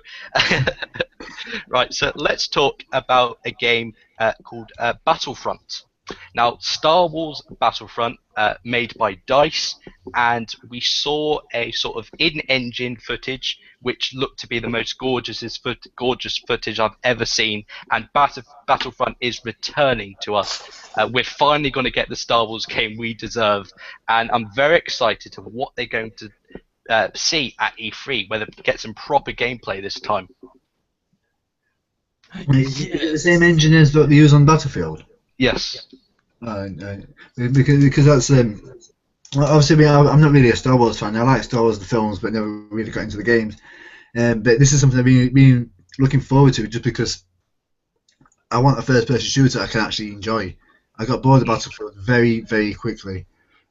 right. So let's talk about a game called Battlefront. Now, Star Wars Battlefront, made by DICE, and we saw a sort of in-engine footage which looked to be the most gorgeous footage I've ever seen, and Battlefront is returning to us. We're finally going to get the Star Wars game we deserve, and I'm very excited to what they're going to see at E3, whether we get some proper gameplay this time. Is it the same engine as what they use on Battlefield? Yes. Because that's obviously I'm not really a Star Wars fan. I like Star Wars the films, but never really got into the games. But this is something I've been looking forward to, just because I want a first-person shooter I can actually enjoy. I got bored of Battlefield very, very quickly,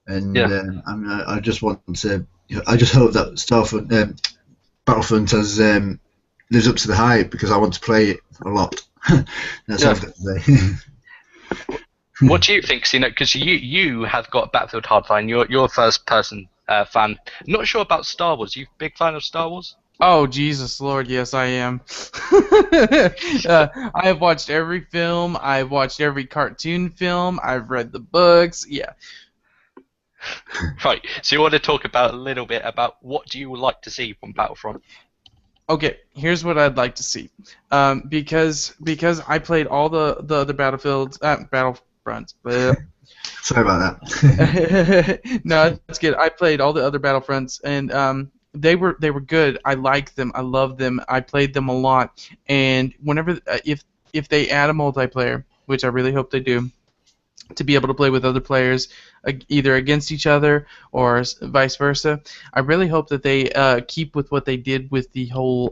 and I just want to. I just hope that Battlefront has lives up to the hype, because I want to play it a lot. That's all I've got to say. What do you think, Sina? Because you have got Battlefield Hardline. You're a first-person fan. Not sure about Star Wars. You a big fan of Star Wars? Oh, Jesus Lord, yes I am. I have watched every film. I've watched every cartoon film. I've read the books. Yeah. Right. So you want to talk about a little bit about what do you like to see from Battlefront? Okay, here's what I'd like to see. Because I played all the other Battlefronts. But sorry about that. No, that's good. I played all the other Battlefronts, and they were good. I liked them. I loved them. I played them a lot. And whenever if they add a multiplayer, which I really hope they do, to be able to play with other players, either against each other or vice versa, I really hope that they keep with what they did with the whole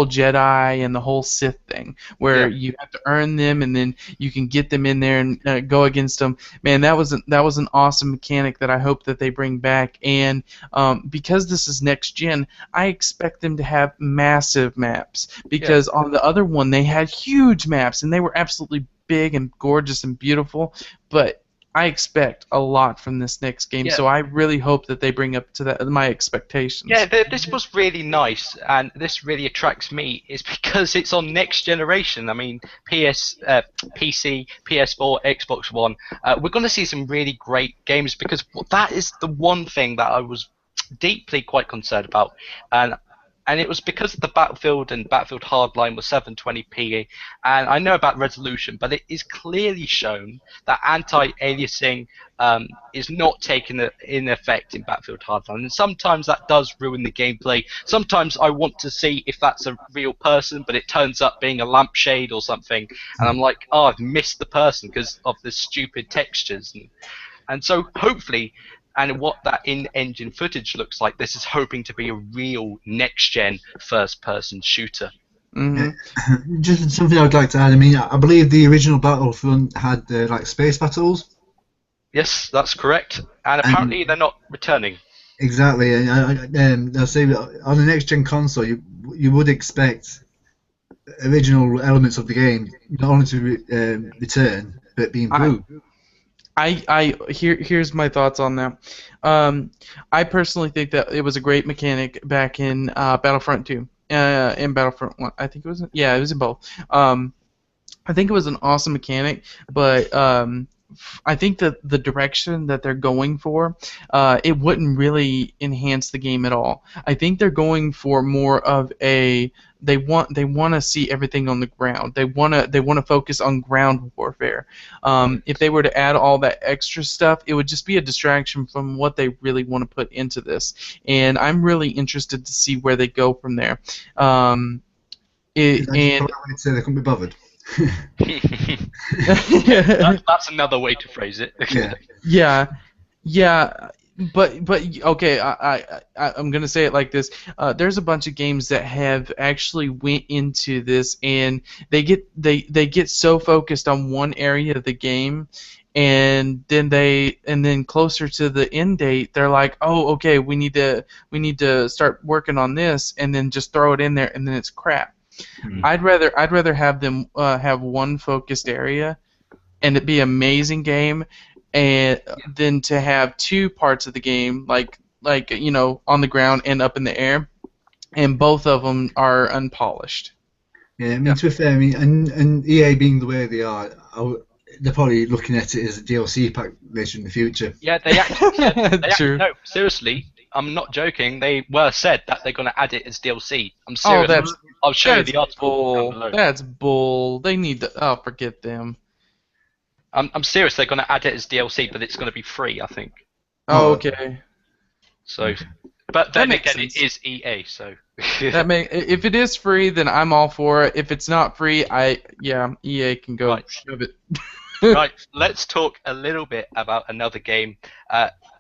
Jedi and the whole Sith thing, where you have to earn them and then you can get them in there and go against them. Man, that was an awesome mechanic that I hope that they bring back. And because this is next gen, I expect them to have massive maps, because on the other one they had huge maps and they were absolutely big and gorgeous and beautiful. But I expect a lot from this next game, so I really hope that they bring up to my expectations. Yeah, this was really nice, and this really attracts me, is because it's on next generation. I mean, PC, PS4, Xbox One. We're going to see some really great games, because that is the one thing that I was deeply quite concerned about. And it was because the Battlefield and Battlefield Hardline was 720p, and I know about resolution, but it is clearly shown that anti-aliasing is not taken in effect in Battlefield Hardline, and sometimes that does ruin the gameplay. Sometimes I want to see if that's a real person, but it turns up being a lampshade or something, and I'm like, oh, I've missed the person because of the stupid textures. And so hopefully, and what that in-engine footage looks like, this is hoping to be a real next-gen first-person shooter. Mm-hmm. Just something I would like to add. I mean, I believe the original Battlefront had like space battles. Yes, that's correct. And apparently they're not returning. Exactly. And I'll say on the next-gen console, you would expect original elements of the game not only to return, but be improved. Here's my thoughts on that. I personally think that it was a great mechanic back in Battlefront 2, in Battlefront 1. I think it was. It was in both. I think it was an awesome mechanic, but I think that the direction that they're going for, it wouldn't really enhance the game at all. I think they're going for more of a they want to see everything on the ground. They want to focus on ground warfare. If they were to add all that extra stuff, it would just be a distraction from what they really want to put into this. And I'm really interested to see where they go from there. And say they couldn't be bothered. That's another way to phrase it. Yeah. But okay, I'm gonna say it like this. There's a bunch of games that have actually went into this, and they get so focused on one area of the game, and then closer to the end date, they're like, oh, okay, we need to start working on this, and then just throw it in there, and then it's crap. I'd rather have them have one focused area and it be an amazing game, and then to have two parts of the game like on the ground and up in the air, and both of them are unpolished. Yeah, I mean, to be fair, I mean, and EA being the way they are, they're probably looking at it as a DLC pack later in the future. Yeah, they actually said, True. no, seriously, I'm not joking. They were said that they're going to add it as DLC. I'm serious. I'll show you the article down below. That's bull. They need to. Oh, forget them. I'm serious. They're going to add it as DLC, but it's going to be free, I think. Oh, okay. So, but then makes again, sense. it is EA, so. If it is free, then I'm all for it. If it's not free, EA can go shove it. Right, let's talk a little bit about another game.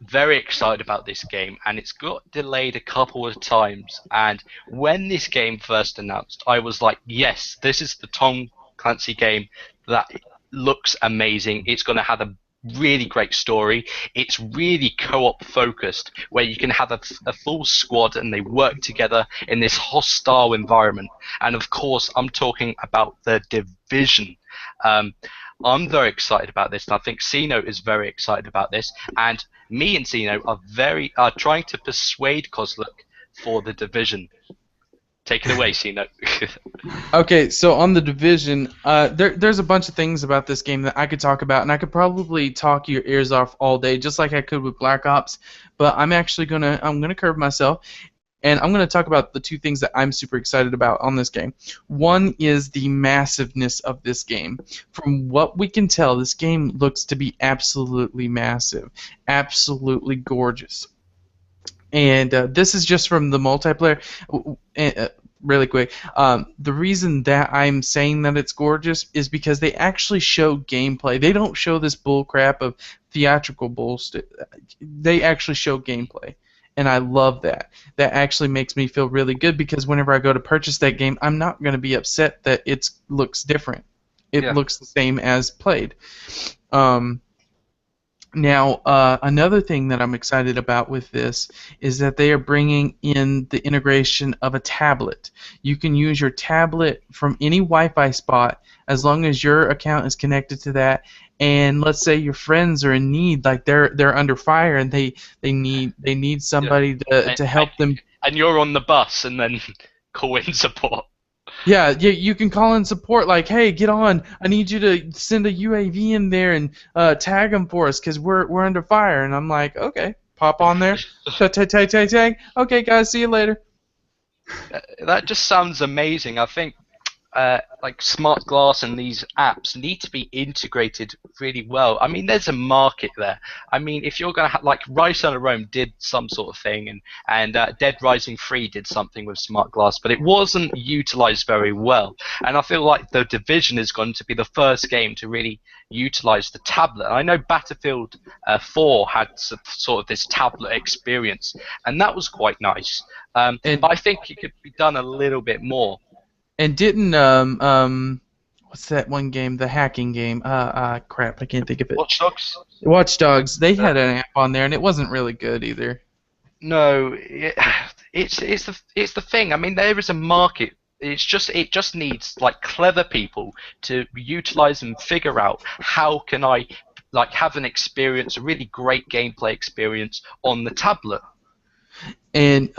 Very excited about this game, and it's got delayed a couple of times. And when this game first announced, I was like, yes, this is the Tom Clancy game that looks amazing. It's going to have a really great story. It's really co-op focused, where you can have a full squad and they work together in this hostile environment. And of course, I'm talking about The Division. I'm very excited about this, and I think Sino is very excited about this. And me and Sino are trying to persuade Kozluk for The Division. Take it away, Sino. Okay, so on The Division, there's a bunch of things about this game that I could talk about, and I could probably talk your ears off all day, just like I could with Black Ops. But I'm actually gonna curve myself, and I'm gonna talk about the two things that I'm super excited about on this game. One is the massiveness of this game. From what we can tell, this game looks to be absolutely massive, absolutely gorgeous. And this is just from the multiplayer. Really quick, the reason that I'm saying that it's gorgeous is because they actually show gameplay. They don't show this bull crap of theatrical bullshit. They actually show gameplay, and I love that. That actually makes me feel really good, because whenever I go to purchase that game, I'm not going to be upset that it looks different. It looks the same as played. Now, another thing that I'm excited about with this is that they are bringing in the integration of a tablet. You can use your tablet from any Wi-Fi spot as long as your account is connected to that. And let's say your friends are in need, like they're under fire, and they need somebody to help them. And you're on the bus, and then call in support. Yeah, you can call in support like, hey, get on. I need you to send a UAV in there and tag them for us, because we're under fire. And I'm like, okay, pop on there. Tag. Okay, guys, see you later. That just sounds amazing. I think like smart glass and these apps need to be integrated really well. I mean, there's a market there. I mean, if you're going to have, like, Rise on Rome did some sort of thing, and Dead Rising 3 did something with smart glass, but it wasn't utilized very well. And I feel like The Division is going to be the first game to really utilize the tablet. I know Battlefield 4 had sort of this tablet experience, and that was quite nice. But I think it could be done a little bit more. And didn't what's that one game? The hacking game. Crap, I can't think of it. Watch Dogs. Watch Dogs. They had an app on there, and it wasn't really good either. No, it's the thing. I mean, there is a market. It just needs, like, clever people to utilize and figure out how can I, like, have an experience, a really great gameplay experience on the tablet. And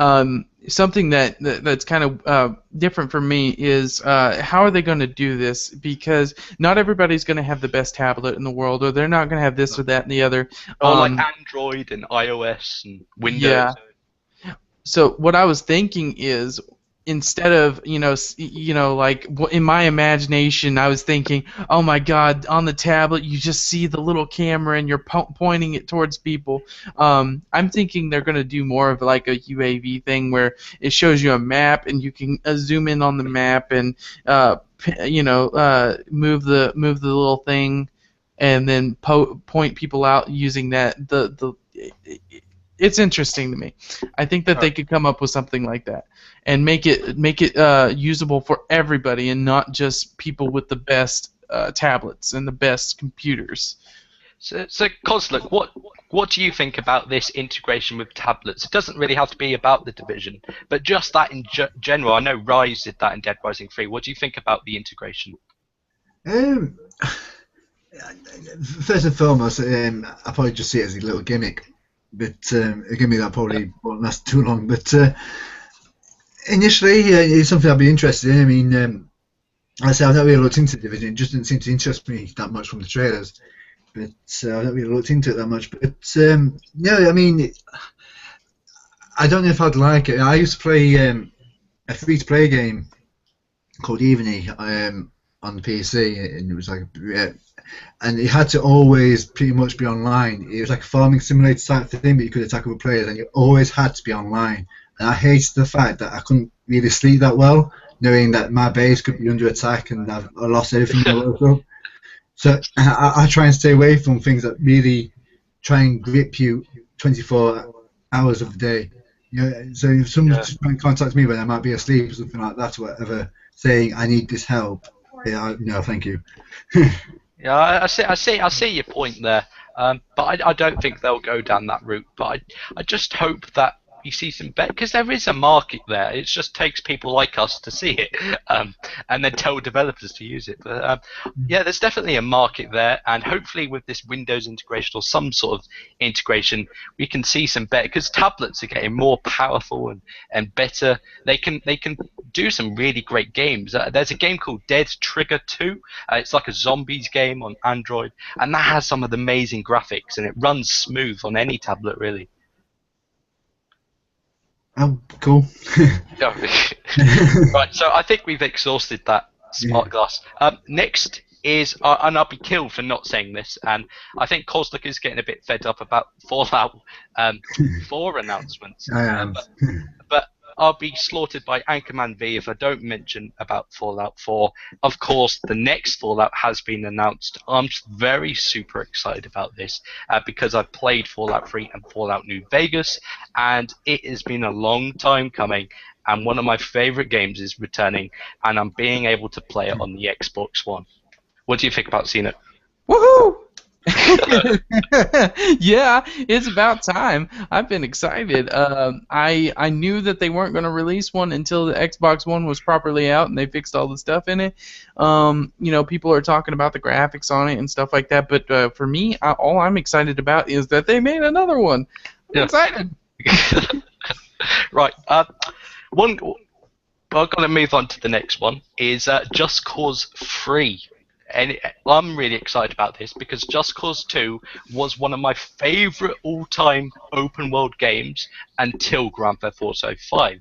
something that's kind of different for me is how are they going to do this? Because not everybody's going to have the best tablet in the world, or they're not going to have this or that and the other. Or like Android and iOS and Windows. Yeah. So what I was thinking is, instead of, like, in my imagination, I was thinking, oh my God, on the tablet you just see the little camera and you're pointing it towards people. I'm thinking they're going to do more of like a UAV thing, where it shows you a map and you can zoom in on the map and move the little thing, and then point people out using that. it's interesting to me. I think that they could come up with something like that and make it usable for everybody and not just people with the best tablets and the best computers. So Kozluk, what do you think about this integration with tablets? It doesn't really have to be about the Division, but just that in general. I know Rise did that in Dead Rising 3. What do you think about the integration? Um, First and foremost, I probably just see it as a little gimmick, but again, that probably won't last too long. But initially, it's something I'd be interested in. I mean, I say I've not really looked into the Division. It just didn't seem to interest me that much from the trailers. But I've not really looked into it that much. But no, I mean, I don't know if I'd like it. I used to play a free-to-play game called Evening on the PC, and it was like, and it had to always pretty much be online. It was like a farming simulator type thing, but you could attack other players, and you always had to be online. And I hated the fact that I couldn't really sleep that well, knowing that my base could be under attack and I lost everything I woke up. So I try and stay away from things that really try and grip you 24 hours of the day. You know, so if someone contacts me when I might be asleep or something like that, or whatever, saying I need this help, no, thank you. Yeah, I see your point there, but I don't think they'll go down that route. But I just hope that we see some better, because there is a market there. It just takes people like us to see it, and then tell developers to use it. But yeah, there's definitely a market there, and hopefully with this Windows integration or some sort of integration, we can see some better, because tablets are getting more powerful and better. They can do some really great games. There's a game called Dead Trigger 2. It's like a zombies game on Android, and that has some of the amazing graphics, and it runs smooth on any tablet, really. Oh, cool. Right, so I think we've exhausted that smart glass. Next is, and I'll be killed for not saying this, and I think Kozluk is getting a bit fed up about Fallout 4 announcements. I am. But I'll be slaughtered by Anchorman V if I don't mention about Fallout 4. Of course, the next Fallout has been announced. I'm very super excited about this because I've played Fallout 3 and Fallout New Vegas, and it has been a long time coming. And one of my favorite games is returning, and I'm being able to play it on the Xbox One. What do you think about seeing it? Woohoo! Yeah, it's about time. I've been excited. I knew that they weren't going to release one until the Xbox One was properly out and they fixed all the stuff in it. You know, people are talking about the graphics on it and stuff like that. But for me, all I'm excited about is that they made another one. I'm excited. Right. I'm going to move on to the next one. Is Just Cause 3. And I'm really excited about this because Just Cause 2 was one of my favourite all-time open-world games until Grand Theft Auto 5.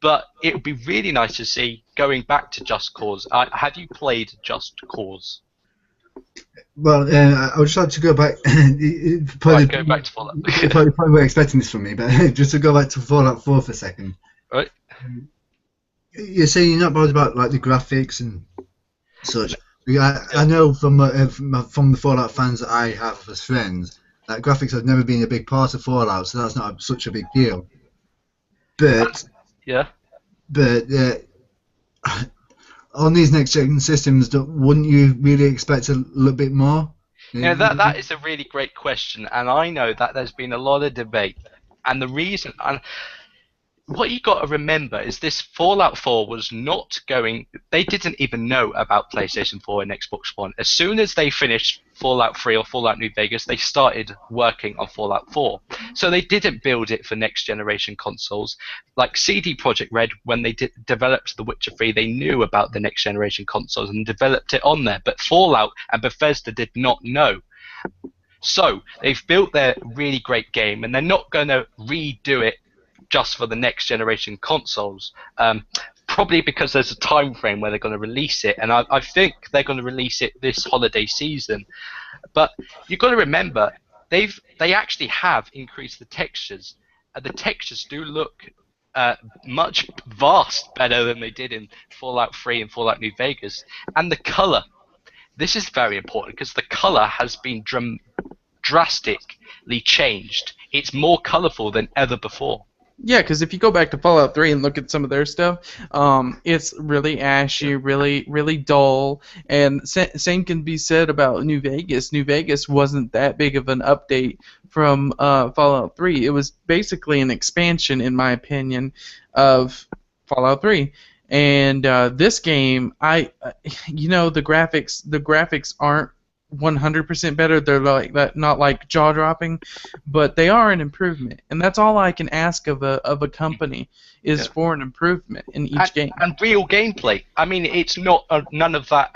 But it would be really nice to see going back to Just Cause. Have you played Just Cause? Well, I would just like to go back. Go back to Fallout. You probably weren't expecting this from me, but just to go back to Fallout 4 for a second. Right. You're saying you're not bothered about like the graphics and such. I know from the Fallout fans that I have as friends that graphics have never been a big part of Fallout, so that's not such a big deal. But on these next gen systems, wouldn't you really expect a little bit more? Yeah, that is a really great question, and I know that there's been a lot of debate, and the reason. What you got to remember is this Fallout 4 was not going. They didn't even know about PlayStation 4 and Xbox One. As soon as they finished Fallout 3 or Fallout New Vegas, they started working on Fallout 4. So they didn't build it for next generation consoles. Like CD Projekt Red, when they developed The Witcher 3, they knew about the next generation consoles and developed it on there. But Fallout and Bethesda did not know. So they've built their really great game, and they're not going to redo it just for the next generation consoles, probably because there's a time frame where they're going to release it, and I think they're going to release it this holiday season. But you've got to remember, they actually have increased the textures. The textures do look much vast better than they did in Fallout 3 and Fallout New Vegas, and the color. This is very important because the color has been drastically changed. It's more colourful than ever before. Yeah, because if you go back to Fallout 3 and look at some of their stuff, it's really ashy, really dull, and same can be said about New Vegas. New Vegas wasn't that big of an update from Fallout 3. It was basically an expansion, in my opinion, of Fallout 3. And this game, the graphics aren't 100% better. They're like that, not like jaw dropping, but they are an improvement, and that's all I can ask of a company is for an improvement in each game. And real gameplay. I mean, it's not none of that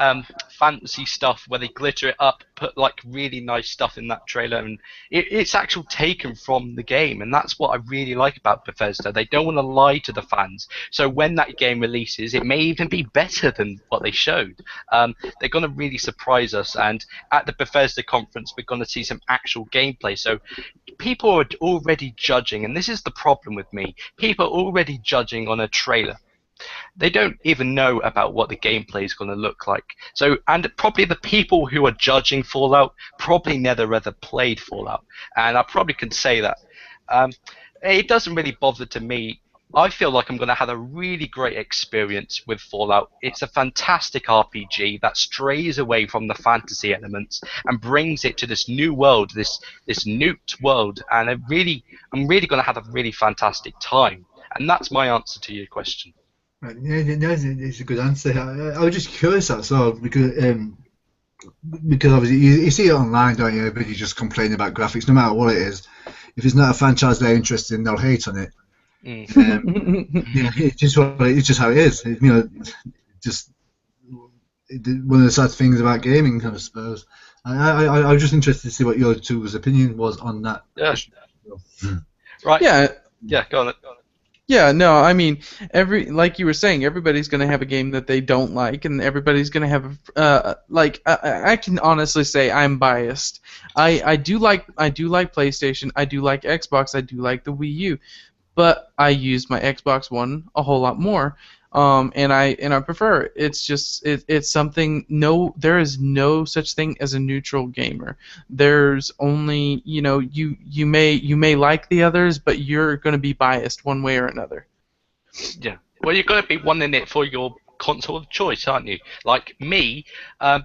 fantasy stuff where they glitter it up, put like really nice stuff in that trailer, and it's actually taken from the game, and that's what I really like about Bethesda. They don't want to lie to the fans, so when that game releases, it may even be better than what they showed. They're going to really surprise us, and at the Bethesda conference, we're going to see some actual gameplay. So people are already judging, and this is the problem with me. People are already judging on a trailer. They don't even know about what the gameplay is going to look like. So, and probably the people who are judging Fallout probably never ever played Fallout, and I probably can say that. It doesn't really bother to me. I feel like I'm going to have a really great experience with Fallout. It's a fantastic RPG that strays away from the fantasy elements and brings it to this new world, this nuked world, and I'm really going to have a really fantastic time. And that's my answer to your question. Right, yeah, it's a good answer. I was just curious, that's all, because obviously you see it online, don't you? Everybody just complaining about graphics, no matter what it is. If it's not a franchise they're interested in, they'll hate on it. Yeah, it's just how it is. Just one of the sad things about gaming, I suppose. I was just interested to see what your two's opinion was on that. Yeah. Right. Yeah. Go on. Yeah, no, I mean, like you were saying, everybody's going to have a game that they don't like, and everybody's going to have I can honestly say I'm biased. I do like PlayStation, I do like Xbox, I do like the Wii U, but I use my Xbox One a whole lot more, and I prefer it. It's just it's something. No, there is no such thing as a neutral gamer. There's only you may like the others, but you're going to be biased one way or another. Yeah. Well, you're going to be wanting it for your console of choice, aren't you? Like me,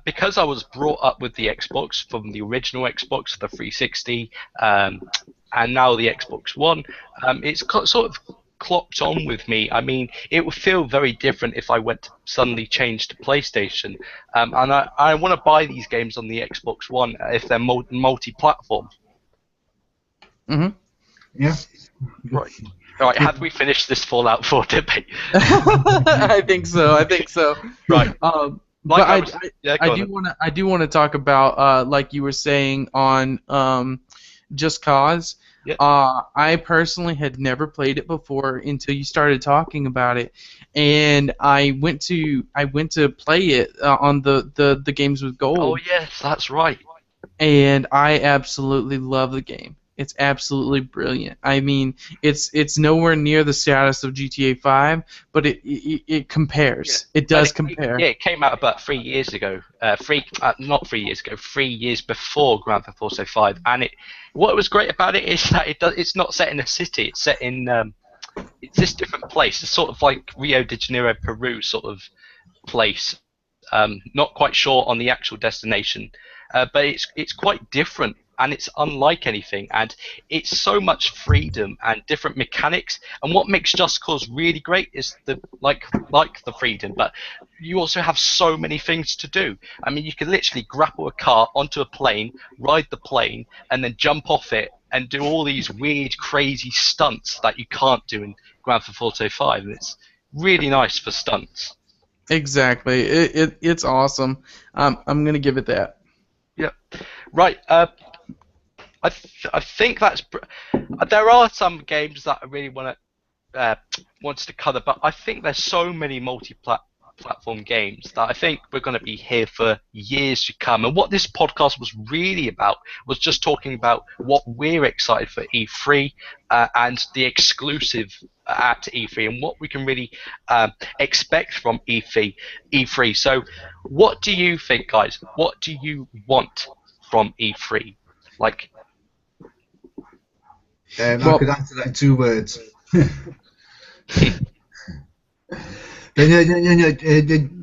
because I was brought up with the Xbox from the original Xbox, the 360, and now the Xbox One, it's sort of clocked on with me. I mean, it would feel very different if I went to suddenly change to PlayStation, and I want to buy these games on the Xbox One if they're multi-platform. Yeah. Right. Right, have we finished this Fallout 4 debate? I think so. Right. But I do want to talk about like you were saying on Just Cause. Yeah. I personally had never played it before until you started talking about it, and I went to play it on the Games with Gold. Oh yes, that's right. And I absolutely love the game. It's absolutely brilliant. I mean, it's nowhere near the status of GTA 5, but it compares. Yeah. It does compare. It came out about 3 years ago. 3 years before Grand Theft Auto 5. And what was great about it is that it's not set in a city. It's set in it's this different place. It's sort of like Rio de Janeiro, Peru sort of place. Not quite sure on the actual destination, but it's quite different. And it's unlike anything, and it's so much freedom and different mechanics. And what makes Just Cause really great is the like the freedom, but you also have so many things to do. I mean, you can literally grapple a car onto a plane, ride the plane, and then jump off it and do all these weird, crazy stunts that you can't do in Grand Theft Auto 5. And it's really nice for stunts. Exactly. It's awesome. I'm gonna give it that. Yep. Right. I think that's. There are some games that I really wanted to cover, but I think there's so many multi-platform games that I think we're going to be here for years to come. And what this podcast was really about was just talking about what we're excited for E3 and the exclusive at E3 and what we can really expect from E3. So, what do you think, guys? What do you want from E3? Like, I could answer that in 2 words. But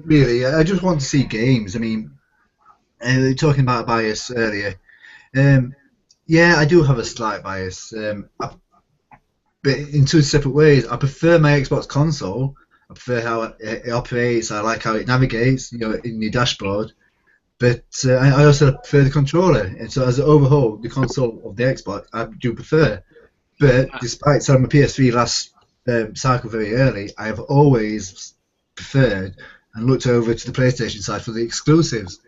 really, I just want to see games. I mean, talking about bias earlier, yeah, I do have a slight bias, but in 2 separate ways. I prefer my Xbox console. I prefer how it operates. I like how it navigates, in your dashboard. But I also prefer the controller, and so as an overhaul, the console of the Xbox I do prefer. But despite selling my PS3 last cycle very early, I have always preferred and looked over to the PlayStation side for the exclusives.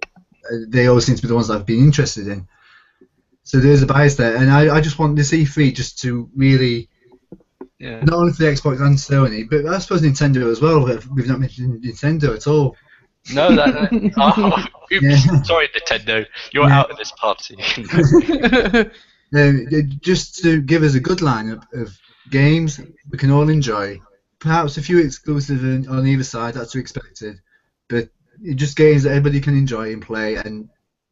They always seem to be the ones that I've been interested in. So there's a bias there, and I just want this E3 just to really, not only for the Xbox and Sony, but I suppose Nintendo as well. We've not mentioned Nintendo at all. No, oops, sorry, Nintendo, you're out of this party. Just to give us a good lineup of games we can all enjoy. Perhaps a few exclusive on either side, that's to be expected, but just games that everybody can enjoy and play, and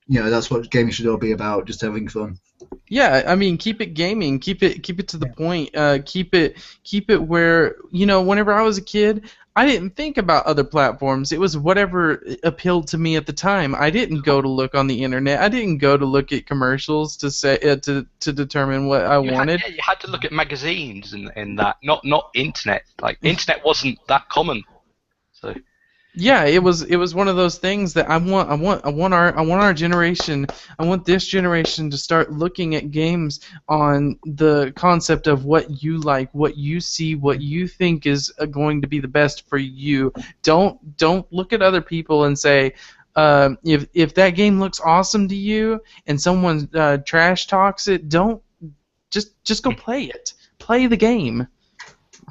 that's what gaming should all be about, just having fun. Yeah, I mean, keep it gaming, keep it to the point, keep it where, whenever I was a kid, I didn't think about other platforms. It was whatever appealed to me at the time. I didn't go to look on the internet. I didn't go to look at commercials to say to determine what I wanted. You had to look at magazines and that, not internet. Like internet wasn't that common, so. Yeah, it was one of those things that I want our generation, I want this generation to start looking at games on the concept of what you like, what you see, what you think is going to be the best for you. Don't look at other people and say, if that game looks awesome to you and someone trash talks it, don't just go play it. Play the game.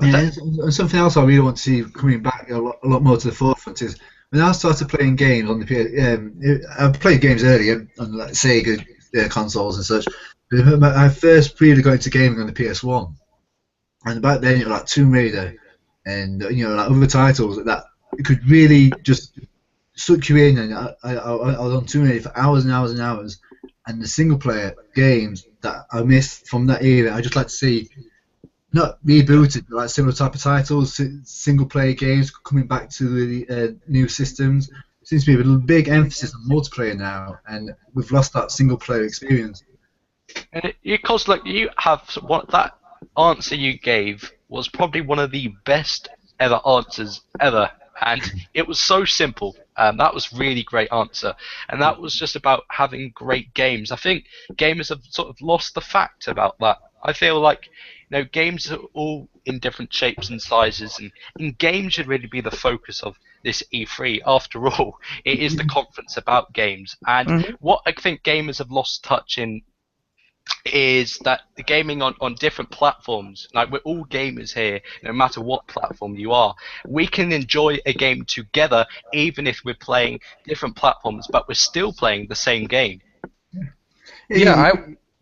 Yeah, and something else I really want to see coming back a lot more to the forefront is when I started playing games on the PS. I played games earlier on like Sega consoles and such. But I first really got into gaming on the PS1, and back then it was like Tomb Raider and like other titles that could really just suck you in. And I was on Tomb Raider for hours and hours and hours. And the single player games that I missed from that era, I just like to see. Not rebooted, but like similar type of titles, single player games coming back to the new systems. Seems to be a big emphasis on multiplayer now, and we've lost that single player experience. And Kozluk, you have that answer you gave was probably one of the best ever answers ever, and it was so simple. That was really great answer, and that was just about having great games. I think gamers have sort of lost the fact about that. I feel like games are all in different shapes and sizes, and games should really be the focus of this E3. After all, it is the conference about games, and what I think gamers have lost touch in is that the gaming on different platforms, like we're all gamers here, no matter what platform you are, we can enjoy a game together even if we're playing different platforms, but we're still playing the same game.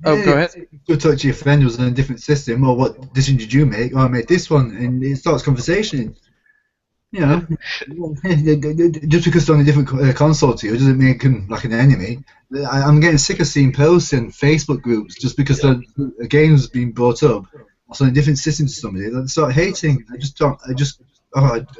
Go ahead. Good talk to your friend who's on a different system, or what decision did you make? Oh, I made this one, and it starts conversation. Just because it's on a different console to you doesn't make him like an enemy. I'm getting sick of seeing posts in Facebook groups just because the game's been brought up. It's on a different system to somebody. I start hating.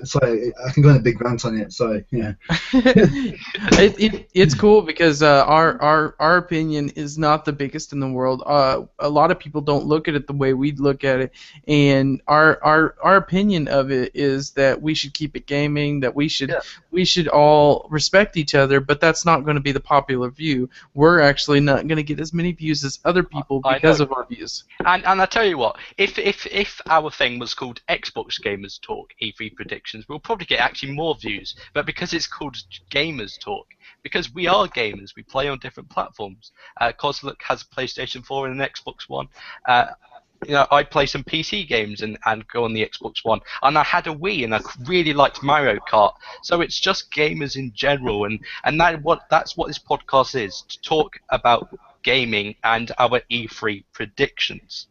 Sorry, I can go on a big rant on it. Sorry. Yeah. It's cool because our opinion is not the biggest in the world. A lot of people don't look at it the way we look at it, and our opinion of it is that we should keep it gaming, that we should all respect each other, but that's not going to be the popular view. We're actually not going to get as many views as other people because of our views. And I tell you what, if our thing was called Xbox Gamers Talk E3 predictions, we'll probably get actually more views. But because it's called Gamers Talk, because we are gamers, we play on different platforms. Kozluk has a PlayStation 4 and an Xbox One. I play some PC games and go on the Xbox One. And I had a Wii and I really liked Mario Kart. So it's just gamers in general, and that's what this podcast is, to talk about gaming and our E3 predictions.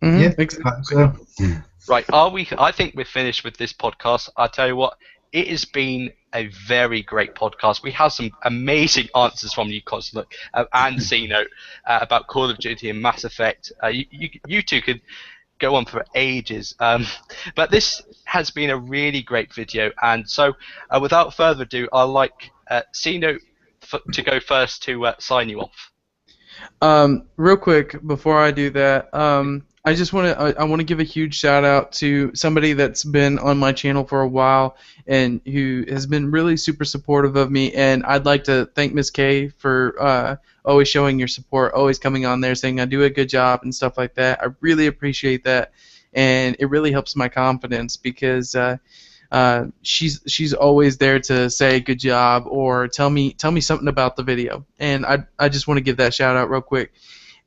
Yeah, exactly. Right, I think we're finished with this podcast. I tell you what, it has been a very great podcast. We have some amazing answers from you, Kozluk, and C-Note about Call of Duty and Mass Effect. You two could go on for ages, but this has been a really great video, and so without further ado, I'd like C-Note to go first to sign you off. Real quick before I do that, I just want to I want to give a huge shout out to somebody that's been on my channel for a while and who has been really super supportive of me, and I'd like to thank Miss K for always showing your support, always coming on there saying I do a good job and stuff like that. I really appreciate that, and it really helps my confidence because she's always there to say good job or tell me something about the video, and I just want to give that shout out real quick.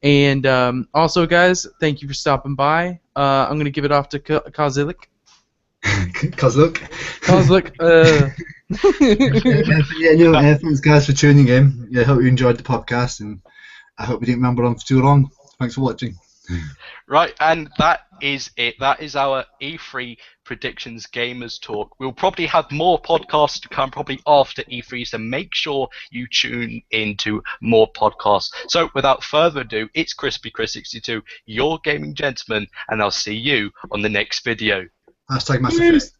And also, guys, thank you for stopping by. I'm going to give it off to Kozluk. Kozluk. Kozluk. Thanks, guys, for tuning in. I hope you enjoyed the podcast, and I hope we didn't ramble on for too long. Thanks for watching. Right, and that is it. That is our E3 predictions gamers talk. We'll probably have more podcasts to come probably after E3, so make sure you tune into more podcasts. So without further ado, it's Crispy Chris 62, your gaming gentleman, and I'll see you on the next video. #Mass Effect.